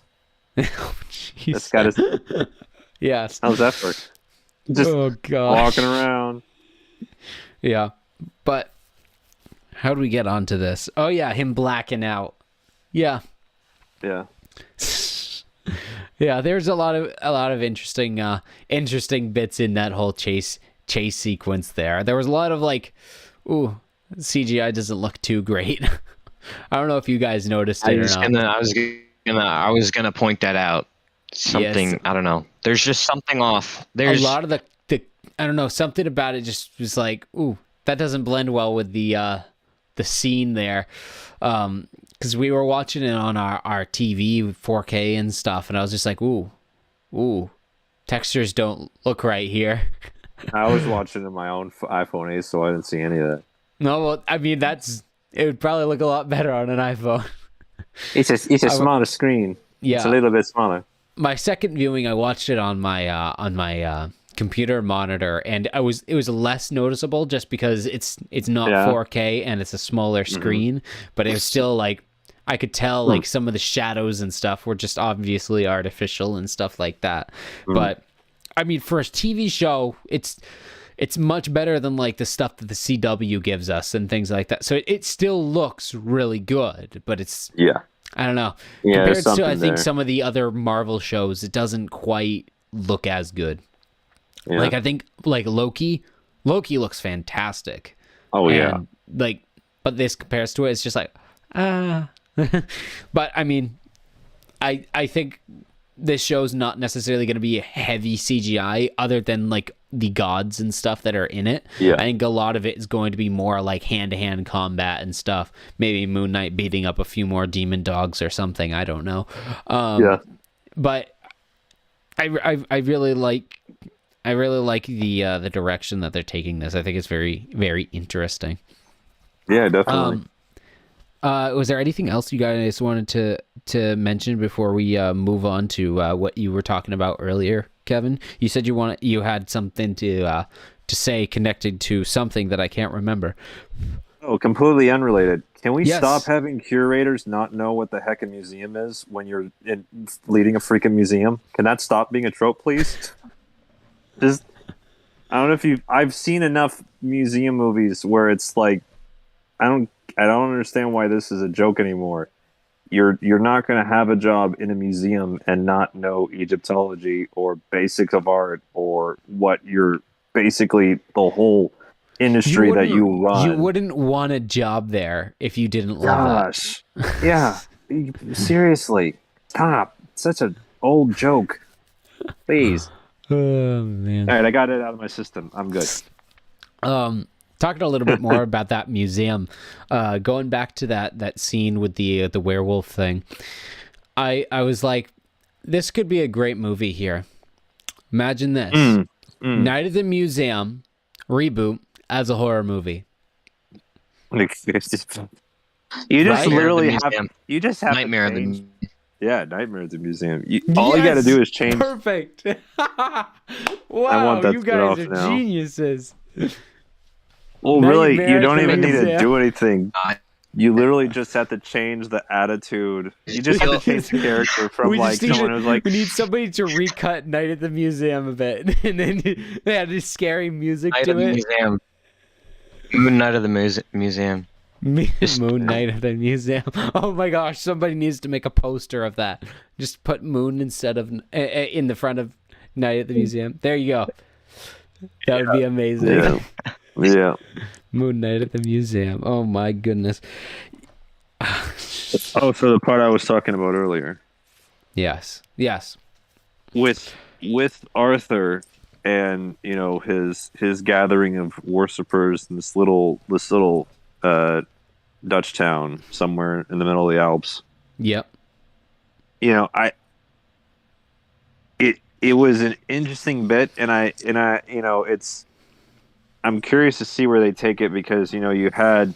Oh, jeez. That's gotta. Yes. How's that work? Just walking around. Yeah, but how do we get onto this? Oh yeah, him blacking out. Yeah. Yeah, there's a lot of interesting bits in that whole chase sequence there. There was a lot of like, ooh, CGI doesn't look too great. I don't know if you guys noticed it or not. I was gonna point that out. Something, I don't know. There's just something off. There's a lot of the I don't know, something about it just was like, ooh, that doesn't blend well with the scene there. Because we were watching it on our TV 4K and stuff, and I was just like, ooh, textures don't look right here. I was watching in my own iPhone 8, so I didn't see any of that. No, well, I mean, it would probably look a lot better on an iPhone. It's a smaller screen. Yeah, it's a little bit smaller. My second viewing, I watched it on my computer monitor, and it was less noticeable just because it's not 4K and it's a smaller screen, but it was still like I could tell like some of the shadows and stuff were just obviously artificial and stuff like that. But I mean, for a TV show, it's much better than like the stuff that the CW gives us and things like that. So it still looks really good, but it's I don't know. Compared to I think some of the other Marvel shows, it doesn't quite look as good. Yeah. Like I think like Loki looks fantastic. Oh yeah. Like, but this compares to it, it's just like But I mean, I think this show's not necessarily going to be a heavy CGI other than like the gods and stuff that are in it. Yeah. I think a lot of it is going to be more like hand-to-hand combat and stuff. Maybe Moon Knight beating up a few more demon dogs or something. I don't know. But I really like the direction that they're taking this. I think it's very, very interesting. Yeah, definitely. Was there anything else you guys wanted to mention before we move on to what you were talking about earlier, Kevin? You said you had something to say connected to something that I can't remember. Oh, completely unrelated. Can we stop having curators not know what the heck a museum is when you're leading a freaking museum? Can that stop being a trope, please? Just, I don't know if I've seen enough museum movies where it's like, I don't understand why this is a joke anymore. You're not going to have a job in a museum and not know Egyptology or basics of art or what you're basically the whole industry that you run. You wouldn't want a job there if you didn't love Gosh. Yeah. Seriously. Stop. Such an old joke. Please. Oh man. All right, I got it out of my system. I'm good. Talking a little bit more about that museum, going back to that scene with the werewolf thing, I was like, this could be a great movie here. Imagine this. Night of the Museum reboot as a horror movie. You just literally have Nightmare of the Museum. Yeah, Nightmare at the Museum. All you got to do is change. Perfect. Wow, you guys are geniuses. Well, really, you don't even need to do anything. You literally just have to change the attitude. You just have to change the character from someone who's like. We need somebody to recut Night at the Museum a bit, and then they add this scary music to it. Museum. Moon Night of the Museum. Moon Night of the Museum. Oh my gosh! Somebody needs to make a poster of that. Just put Moon instead of in the front of Night at the Museum. There you go. That would be amazing. Yeah. Moon Night at the Museum. Oh my goodness. Oh, so the part I was talking about earlier. Yes. With Arthur and his gathering of worshippers in this little Dutch town somewhere in the middle of the Alps. Yep. It was an interesting bit, and I'm curious to see where they take it, because you had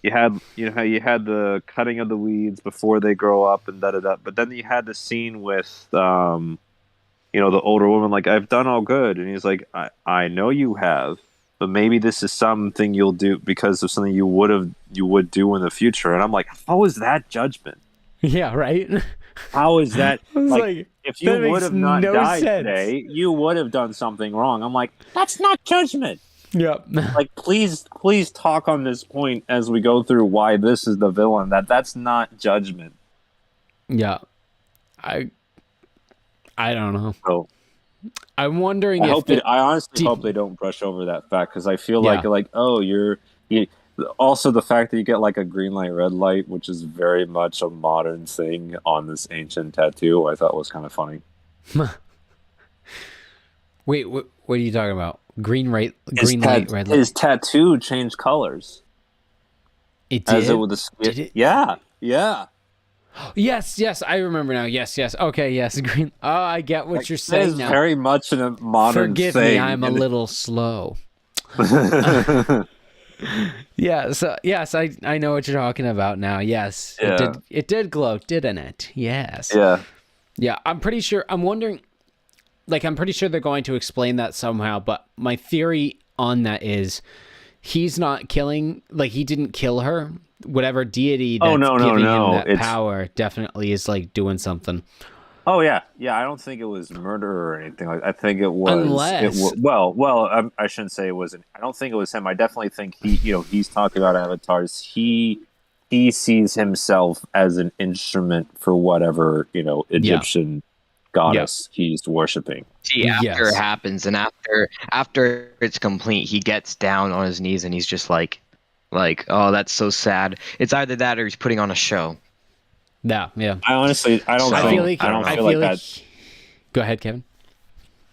the cutting of the weeds before they grow up and but then you had the scene with the older woman, like, I've done all good, and he's like, I know you have, but maybe this is something you'll do because of something you would do in the future. And I'm like, how is that judgment? Yeah, right. How is that? Like, if you would have not died today, you would have done something wrong. I'm like, that's not judgment. Yep. Like, please talk on this point as we go through why this is the villain. That's not judgment. Yeah. I don't know. So, I'm wondering I honestly hope they don't brush over that fact, because I feel like also the fact that you get like a green light, red light, which is very much a modern thing on this ancient tattoo, I thought was kind of funny. Wait, what are you talking about? Green light, red light. His tattoo changed colors. It did? Did it? Yeah. Yes, I remember now. Yes. Okay, yes, green. Oh, I get what you're saying now. It's very much in a modern thing. Forgive me, I'm a little slow. Yeah, so yes, I know what you're talking about now. Yes, yeah. It did glow, didn't it? Yes. Yeah. I'm pretty sure they're going to explain that somehow. But my theory on that is he's not killing. Like, he didn't kill her. Whatever deity that's giving him that power definitely is like doing something. Oh yeah. I don't think it was murder or anything. I think it was. Unless, I shouldn't say it wasn't. I don't think it was him. I definitely think he's talking about avatars. He sees himself as an instrument for whatever Egyptian goddess he's worshiping. See, after it happens, and after it's complete, he gets down on his knees and he's just like, oh, that's so sad. It's either that or he's putting on a show. Yeah. I don't feel like that. Go ahead, Kevin.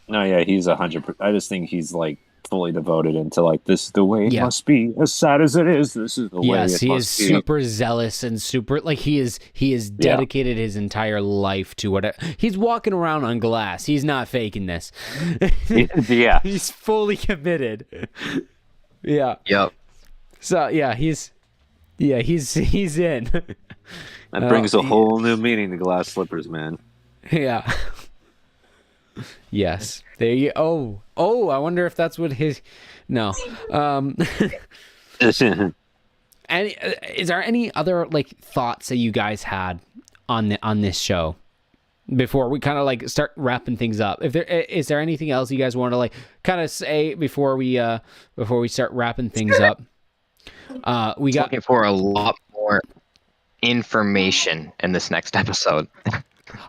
No, yeah, he's 100%. I just think he's like fully devoted into like, this is the way it must be. As sad as it is, this is the way it must be. Yes, he is super zealous and super like he is dedicated his entire life to whatever. He's walking around on glass. He's not faking this. Yeah. He's fully committed. Yeah. Yep. So he's in. That brings a whole new meaning to glass slippers, man. Yeah. Yes. There you. Oh. I wonder if that's what his. No. Is there any other like thoughts that you guys had on this show before we kind of like start wrapping things up? Is there anything else you guys want to like kind of say before we start wrapping things up? We got looking for a lot more information in this next episode.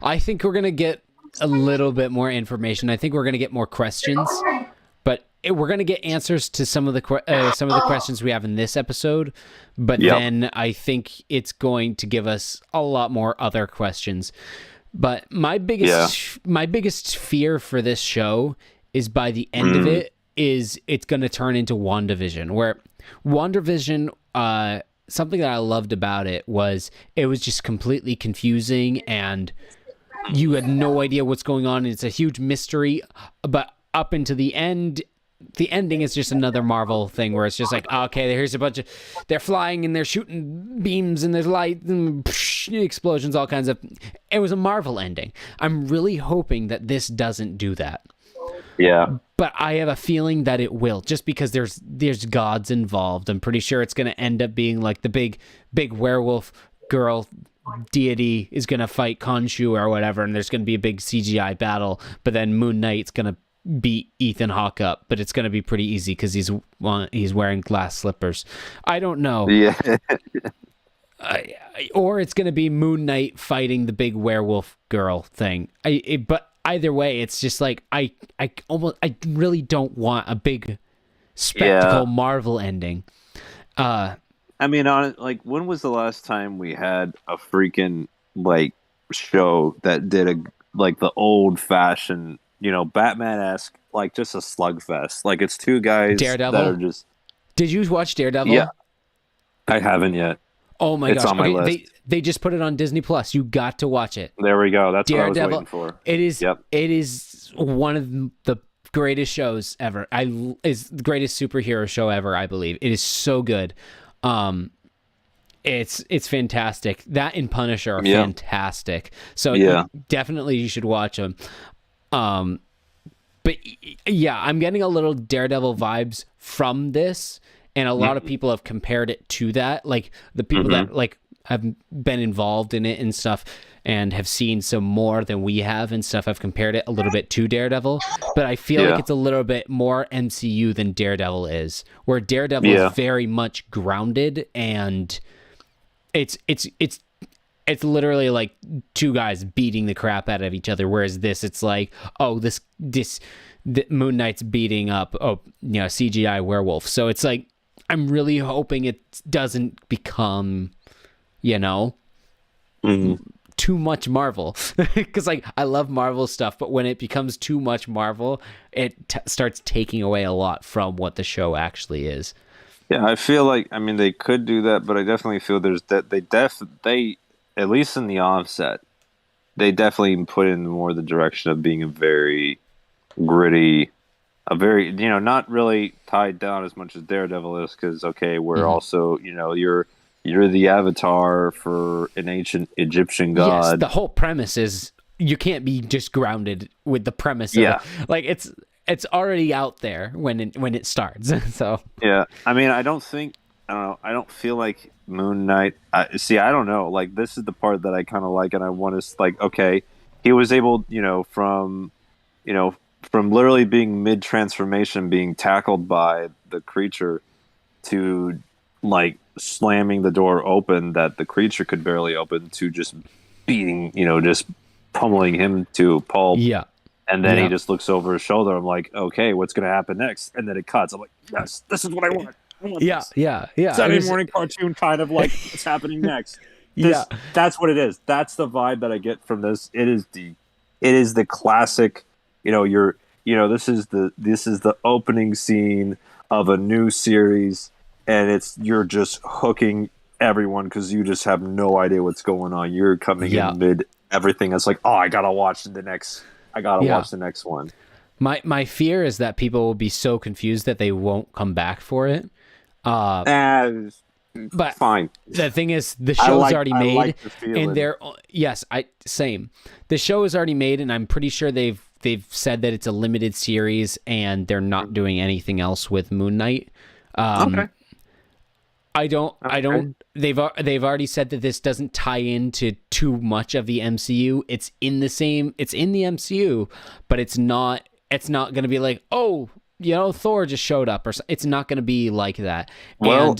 I think we're gonna get a little bit more information. I think we're gonna get more questions, but we're gonna get answers to some of the questions we have in this episode, but then I think it's going to give us a lot more other questions. But my biggest fear for this show is by the end of it is it's going to turn into WandaVision, where WandaVision, something that I loved about it was just completely confusing and you had no idea what's going on. It's a huge mystery, but up into the end, the ending is just another Marvel thing where it's just like, okay, here's a bunch of, they're flying and they're shooting beams and there's light and explosions, all kinds of, it was a Marvel ending. I'm really hoping that this doesn't do that. Yeah. But I have a feeling that it will, just because there's gods involved. I'm pretty sure it's going to end up being like the big werewolf girl deity is going to fight Khonshu or whatever, and there's going to be a big CGI battle, but then Moon Knight's going to beat Ethan Hawke up, but it's going to be pretty easy because he's wearing glass slippers. I don't know. Yeah. Or it's going to be Moon Knight fighting the big werewolf girl thing. But either way, it's just like I really don't want a big spectacle Marvel ending. I mean, like, when was the last time we had a freaking like show that did the old fashioned, Batman-esque, like just a slugfest? Like, it's two guys Daredevil? that are just. Did you watch Daredevil? Yeah, I haven't yet. Oh my gosh! It's on my list. They just put it on Disney Plus. You got to watch it. There we go. That's Daredevil, what I was waiting for. It is. Yep. It is one of the greatest shows ever. It's the greatest superhero show ever, I believe. It is so good. It's fantastic. That and Punisher are fantastic. So definitely you should watch them. But yeah, I'm getting a little Daredevil vibes from this, and a lot of people have compared it to that. Like the people that like have been involved in it and stuff and have seen some more than we have and stuff have compared it a little bit to Daredevil. But I feel like it's a little bit more MCU than Daredevil is, where Daredevil is very much grounded, and it's literally like two guys beating the crap out of each other, whereas it's like, Moon Knight's beating up CGI werewolf. So it's like, I'm really hoping it doesn't become too much Marvel, because like I love Marvel stuff, but when it becomes too much Marvel, it starts taking away a lot from what the show actually is. Yeah, I feel like, I mean, they could do that, but I definitely feel they at least in the offset, they definitely put in more the direction of being a very gritty, a very, not really tied down as much as Daredevil is, because, okay, we're also, you're the avatar for an ancient Egyptian god. Yes, the whole premise is you can't be just grounded with the premise of it. Like, it's already out there when it starts. So yeah, I mean, I don't feel like Moon Knight. I don't know. Like, this is the part that I kind of like, and I want to like, okay, he was able, from literally being mid transformation, being tackled by the creature, to like slamming the door open that the creature could barely open, to just beating, just pummeling him to pulp. Yeah. And then he just looks over his shoulder. I'm like, okay, what's going to happen next? And then it cuts. I'm like, yes, this is what I want. Yeah. Saturday morning cartoon kind of like, what's happening next? That's what it is. That's the vibe that I get from this. It is the classic, this is the opening scene of a new series, and you're just hooking everyone because you just have no idea what's going on. You're coming in mid everything. It's like, oh, I gotta watch the next one. My fear is that people will be so confused that they won't come back for it. But fine. The thing is, the show's already made, and same. The show is already made, and I'm pretty sure they've said that it's a limited series, and they're not doing anything else with Moon Knight. Okay. I don't. They've already said that this doesn't tie into too much of the MCU. It's in the MCU, but it's not going to be like, oh, Thor just showed up, or it's not going to be like that. Well,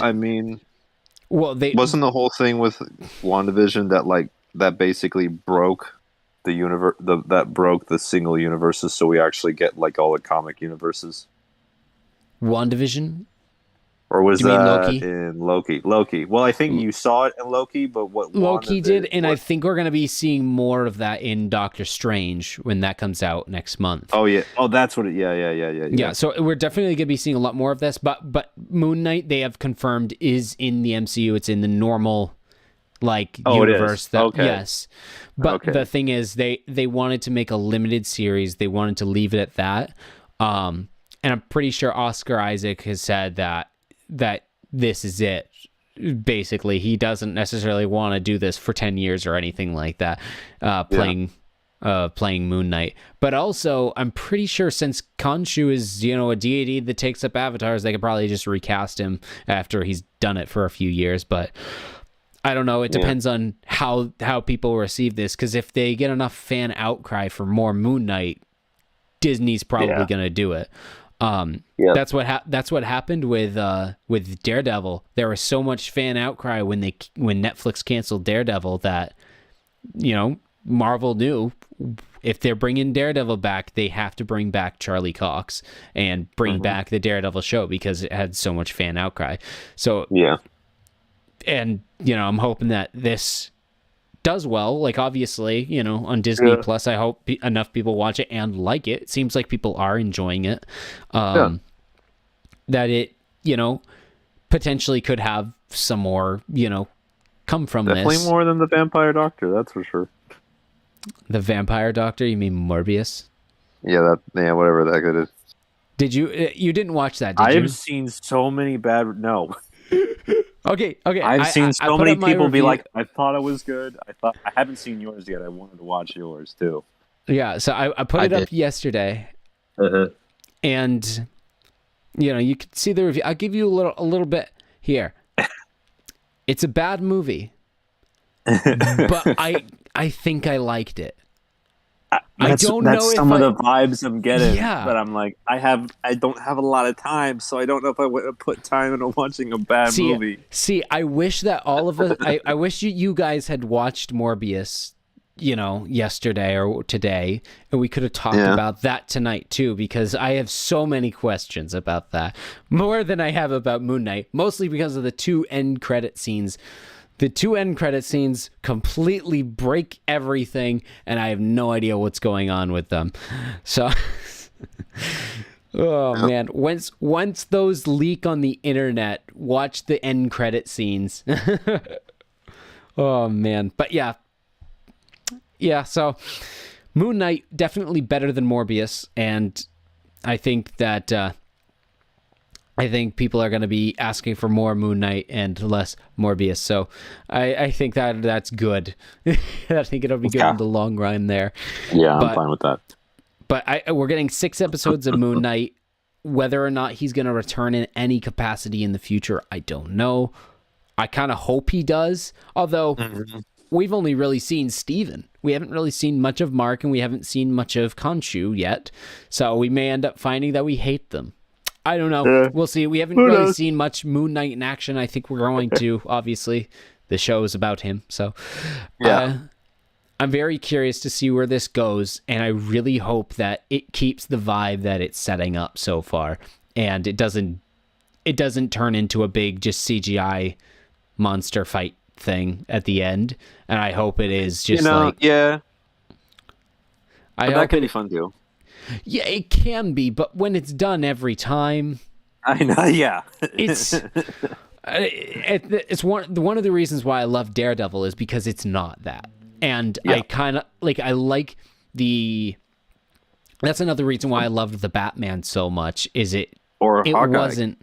wasn't the whole thing with WandaVision that basically broke the universe, that broke the single universes, so we actually get like all the comic universes. WandaVision? Or was You mean that Loki? in Loki? Loki. Well, I think you saw it in Loki, but what Loki did, and what... I think we're going to be seeing more of that in Doctor Strange when that comes out next month. Oh yeah. Oh, that's what it. Yeah. Yeah, so we're definitely going to be seeing a lot more of this, but Moon Knight, they have confirmed, is in the MCU. It's in the normal universe. It is. Okay. Yes. But the thing is, they wanted to make a limited series. They wanted to leave it at that. And I'm pretty sure Oscar Isaac has said that this is it. Basically, he doesn't necessarily want to do this for 10 years or anything like that, playing Moon Knight. But also, I'm pretty sure since Khonshu is, a deity that takes up avatars, they could probably just recast him after he's done it for a few years. But I don't know. It depends on how people receive this, because if they get enough fan outcry for more Moon Knight, Disney's probably going to do it. That's what happened with Daredevil. There was so much fan outcry when Netflix canceled Daredevil that Marvel knew if they're bringing Daredevil back, they have to bring back Charlie Cox and bring back the Daredevil show because it had so much fan outcry. So and I'm hoping that this does well. Like, obviously, on Disney Plus, I hope enough people watch it and like it. It seems like people are enjoying it. That it, potentially could have some more, come from Definitely this. More than the Vampire Doctor, that's for sure. The Vampire Doctor? You mean Morbius? Yeah, whatever that could is. Did you didn't watch that, did you? I've seen so many bad... No. Okay. I've seen so many people be like, I thought it was good. I haven't seen yours yet. I wanted to watch yours too. Yeah, so I put it up yesterday. And you could see the review. I'll give you a little bit here. It's a bad movie. But I think I liked it. That's some of the vibes I'm getting. Yeah. But I'm like, I don't have a lot of time, so I don't know if I would put time into watching a bad movie. See, I wish that all of us, I wish you guys had watched Morbius, yesterday or today, and we could have talked about that tonight too, because I have so many questions about that. More than I have about Moon Knight, mostly because of the two end credit scenes. The two end credit scenes completely break everything, and I have no idea what's going on with them. So, man, once those leak on the internet, watch the end credit scenes. Oh, man. But yeah. So Moon Knight, definitely better than Morbius, and I think that... I think people are going to be asking for more Moon Knight and less Morbius. So I think that's good. I think it'll be good in the long run there. Yeah, I'm fine with that. But we're getting 6 episodes of Moon Knight. Whether or not he's going to return in any capacity in the future, I don't know. I kind of hope he does. Although we've only really seen Steven. We haven't really seen much of Mark, and we haven't seen much of Khonshu yet. So we may end up finding that we hate them. I don't know. We'll see. We haven't really seen much Moon Knight in action. I think we're going to. Obviously, the show is about him. So, I'm very curious to see where this goes, and I really hope that it keeps the vibe that it's setting up so far, and it doesn't turn into a big just CGI monster fight thing at the end. And I hope it is just that can be fun too. Yeah, it can be, but when it's done every time, I know. Yeah, it's one of the reasons why I love Daredevil is because it's not that, and I kind of I like the. That's another reason why I loved the Batman so much. It Hawkeye. Wasn't.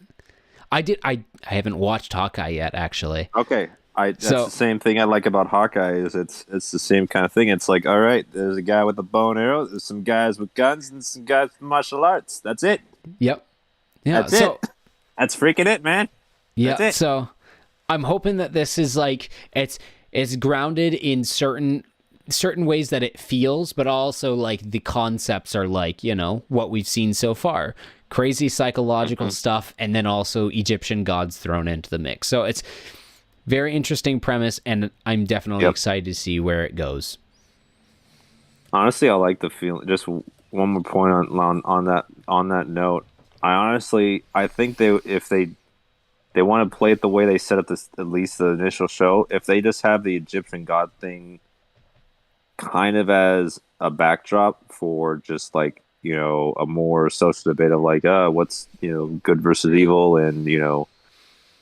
I haven't watched Hawkeye yet, actually. Okay. That's the same thing I like about Hawkeye is it's the same kind of thing. It's like, all right, there's a guy with a bow and arrow, there's some guys with guns, and some guys with martial arts. That's it. Yep. Yeah. That's it. That's freaking it, man. Yeah. That's it. So I'm hoping that this is it's grounded in certain ways that it feels, but also the concepts are what we've seen so far. Crazy psychological stuff, and then also Egyptian gods thrown into the mix. So it's very interesting premise, and I'm definitely excited to see where it goes. Honestly, I like the feeling. Just one more point on that note. I think if they want to play it the way they set up this, at least the initial show, if they just have the Egyptian god thing kind of as a backdrop for just like, a more social debate of like, what's, good versus evil, and,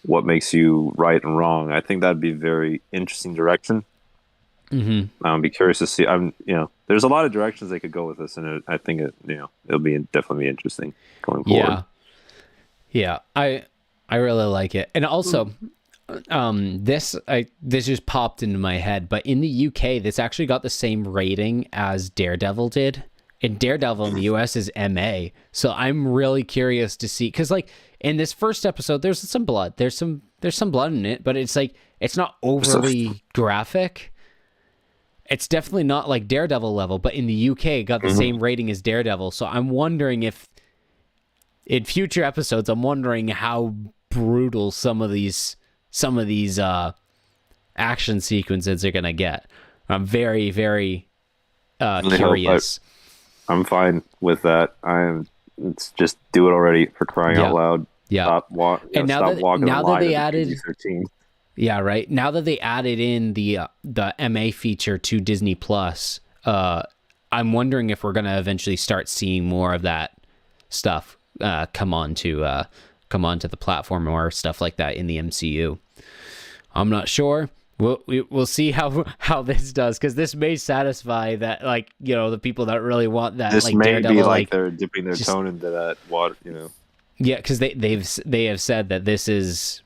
what makes you right and wrong. I think that'd be a very interesting direction. Mm-hmm. I'd be curious to see. There's a lot of directions they could go with this, and I think it'll be definitely be interesting going forward. Yeah. I really like it, and also, this just popped into my head. But in the UK, this actually got the same rating as Daredevil did. And Daredevil in the US is MA. So I'm really curious to see, because like in this first episode, there's some blood. There's some blood in it, but it's like it's not overly graphic. It's definitely not like Daredevil level, but in the UK, it got the same rating as Daredevil. So I'm wondering if in future episodes, I'm wondering how brutal some of these action sequences are gonna get. I'm very, very curious. I'm fine with that. It's just do it already, for crying out loud. Yeah. Stop walking. Now that they added, yeah, right. Now that they added in the MA feature to Disney Plus, I'm wondering if we're gonna eventually start seeing more of that stuff come onto the platform or stuff like that in the MCU. I'm not sure. We'll see how this does, because this may satisfy that, like, the people that really want that. This like may Daredevil, be like they're dipping their toe into that water, Yeah, because they have said that this is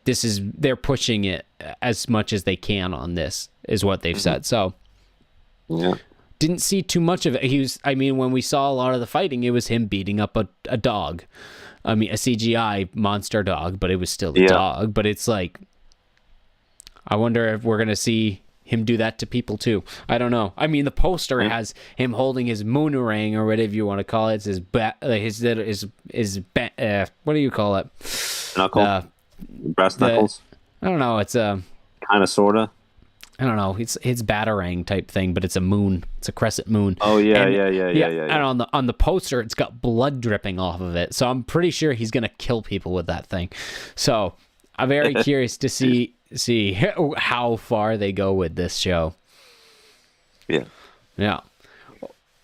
they're pushing it as much as they can on this, is what they've said. So yeah, didn't see too much of it. When we saw a lot of the fighting, it was him beating up a dog. A CGI monster dog, but it was still a dog. But it's like, I wonder if we're gonna see him do that to people too. I don't know. The poster has him holding his moonerang, or whatever you want to call it. It's his what do you call it? Knuckle. Brass knuckles. I don't know. It's a kind of, sorta. I don't know. It's batarang type thing, but it's a moon. It's a crescent moon. Oh yeah. And on the poster, it's got blood dripping off of it. So I'm pretty sure he's gonna kill people with that thing. So I'm very curious to see how far they go with this show. Yeah.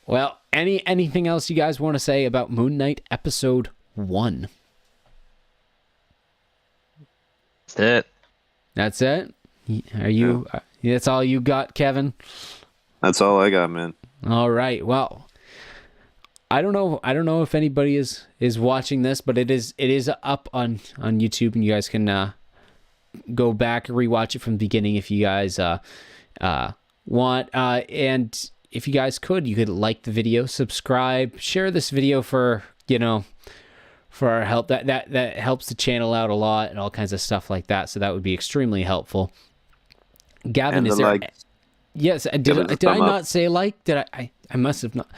Well, anything else you guys want to say about Moon Knight episode 1? That's it. Are you? That's all you got, Kevin? That's all I got, man. All right. Well, I don't know if anybody is watching this, but it is up on YouTube, and you guys can go back and rewatch it from the beginning if you guys want. And if you guys you could like the video, subscribe, share this video for our help. That helps the channel out a lot, and all kinds of stuff like that. So that would be extremely helpful. Gavin, is there? Yes. Did I not say like? Did I must have not.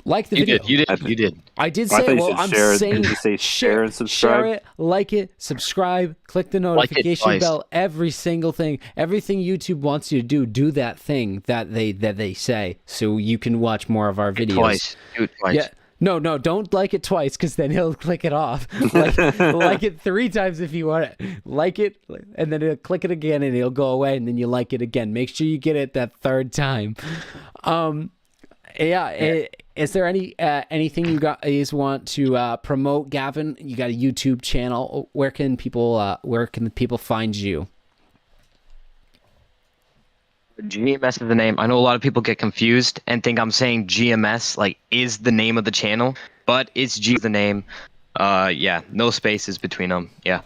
Like the video. You did. I did say. Well, I'm saying. Did you say share and subscribe? Share it, like it, subscribe, click the notification bell. Every single thing, everything YouTube wants you to do that thing that they say, so you can watch more of our videos. Do it twice. Yeah. No, don't like it twice, because then he'll click it off. Like it 3 times if you want it. Like it, and then he'll click it again, and he'll go away, and then you like it again. Make sure you get it that 3rd time. Is there anything you guys want to promote, Gavin? You got a YouTube channel. Where can people find you? GMS is the name. I know a lot of people get confused and think I'm saying GMS like is the name of the channel, but it's G the name. No spaces between them. Yeah.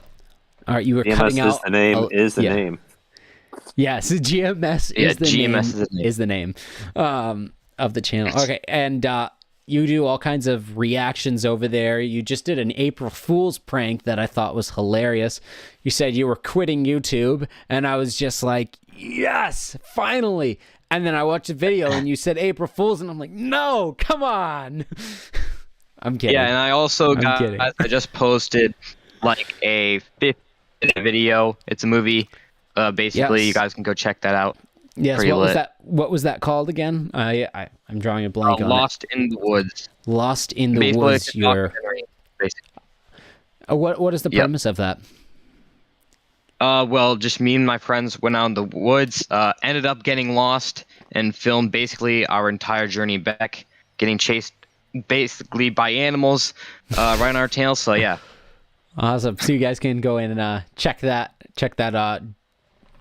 All right, you were GMS cutting out. Is the name. Yeah, so GMS is the name of the channel. Okay, and you do all kinds of reactions over there. You just did an April Fool's prank that I thought was hilarious. You said you were quitting YouTube, and I was just like, yes, finally. And then I watched the video, and you said April Fool's, and I'm like, no, come on. I'm kidding. Yeah, and I also I just posted like a 5-minute video. It's a movie. Basically, You guys can go check that out. Yes, what was that called again? I'm drawing a blank on Lost in the Woods. Lost in the Woods. basically. What is the premise of that? Well, just me and my friends went out in the woods, ended up getting lost, and filmed basically our entire journey back, getting chased basically by animals right on our tails. So yeah. Awesome. So you guys can go in and check that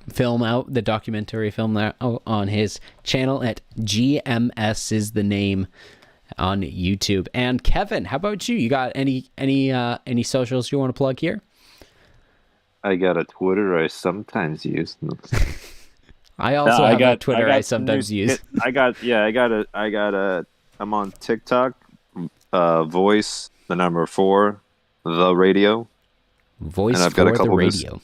film out, the documentary film there on his channel at GMS is the name on YouTube. And Kevin, how about you? You got any socials you want to plug here? I got a Twitter I sometimes use. I also have a Twitter I sometimes use. I'm on TikTok, voice, the number 4, the radio. Voice and I've got for the radio.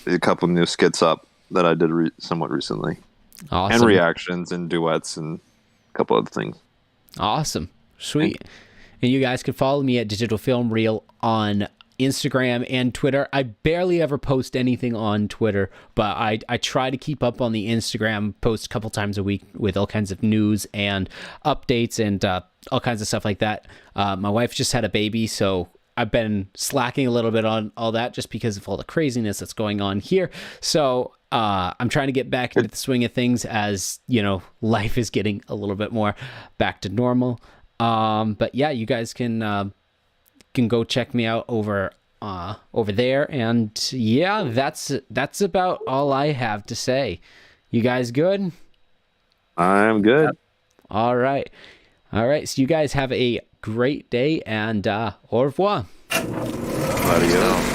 A couple new skits up that I did somewhat recently. Awesome. And reactions and duets and a couple other things. Awesome. Sweet. And you guys can follow me at Digital Film Reel on Instagram and Twitter. I barely ever post anything on Twitter, but I try to keep up on the Instagram, post a couple times a week with all kinds of news and updates and all kinds of stuff like that. My wife just had a baby, so I've been slacking a little bit on all that just because of all the craziness that's going on here. So I'm trying to get back into the swing of things as, life is getting a little bit more back to normal. But yeah, you guys can go check me out over there. And yeah, that's about all I have to say. You guys good? I'm good. Yep. All right. So you guys have a great day and au revoir. Adios.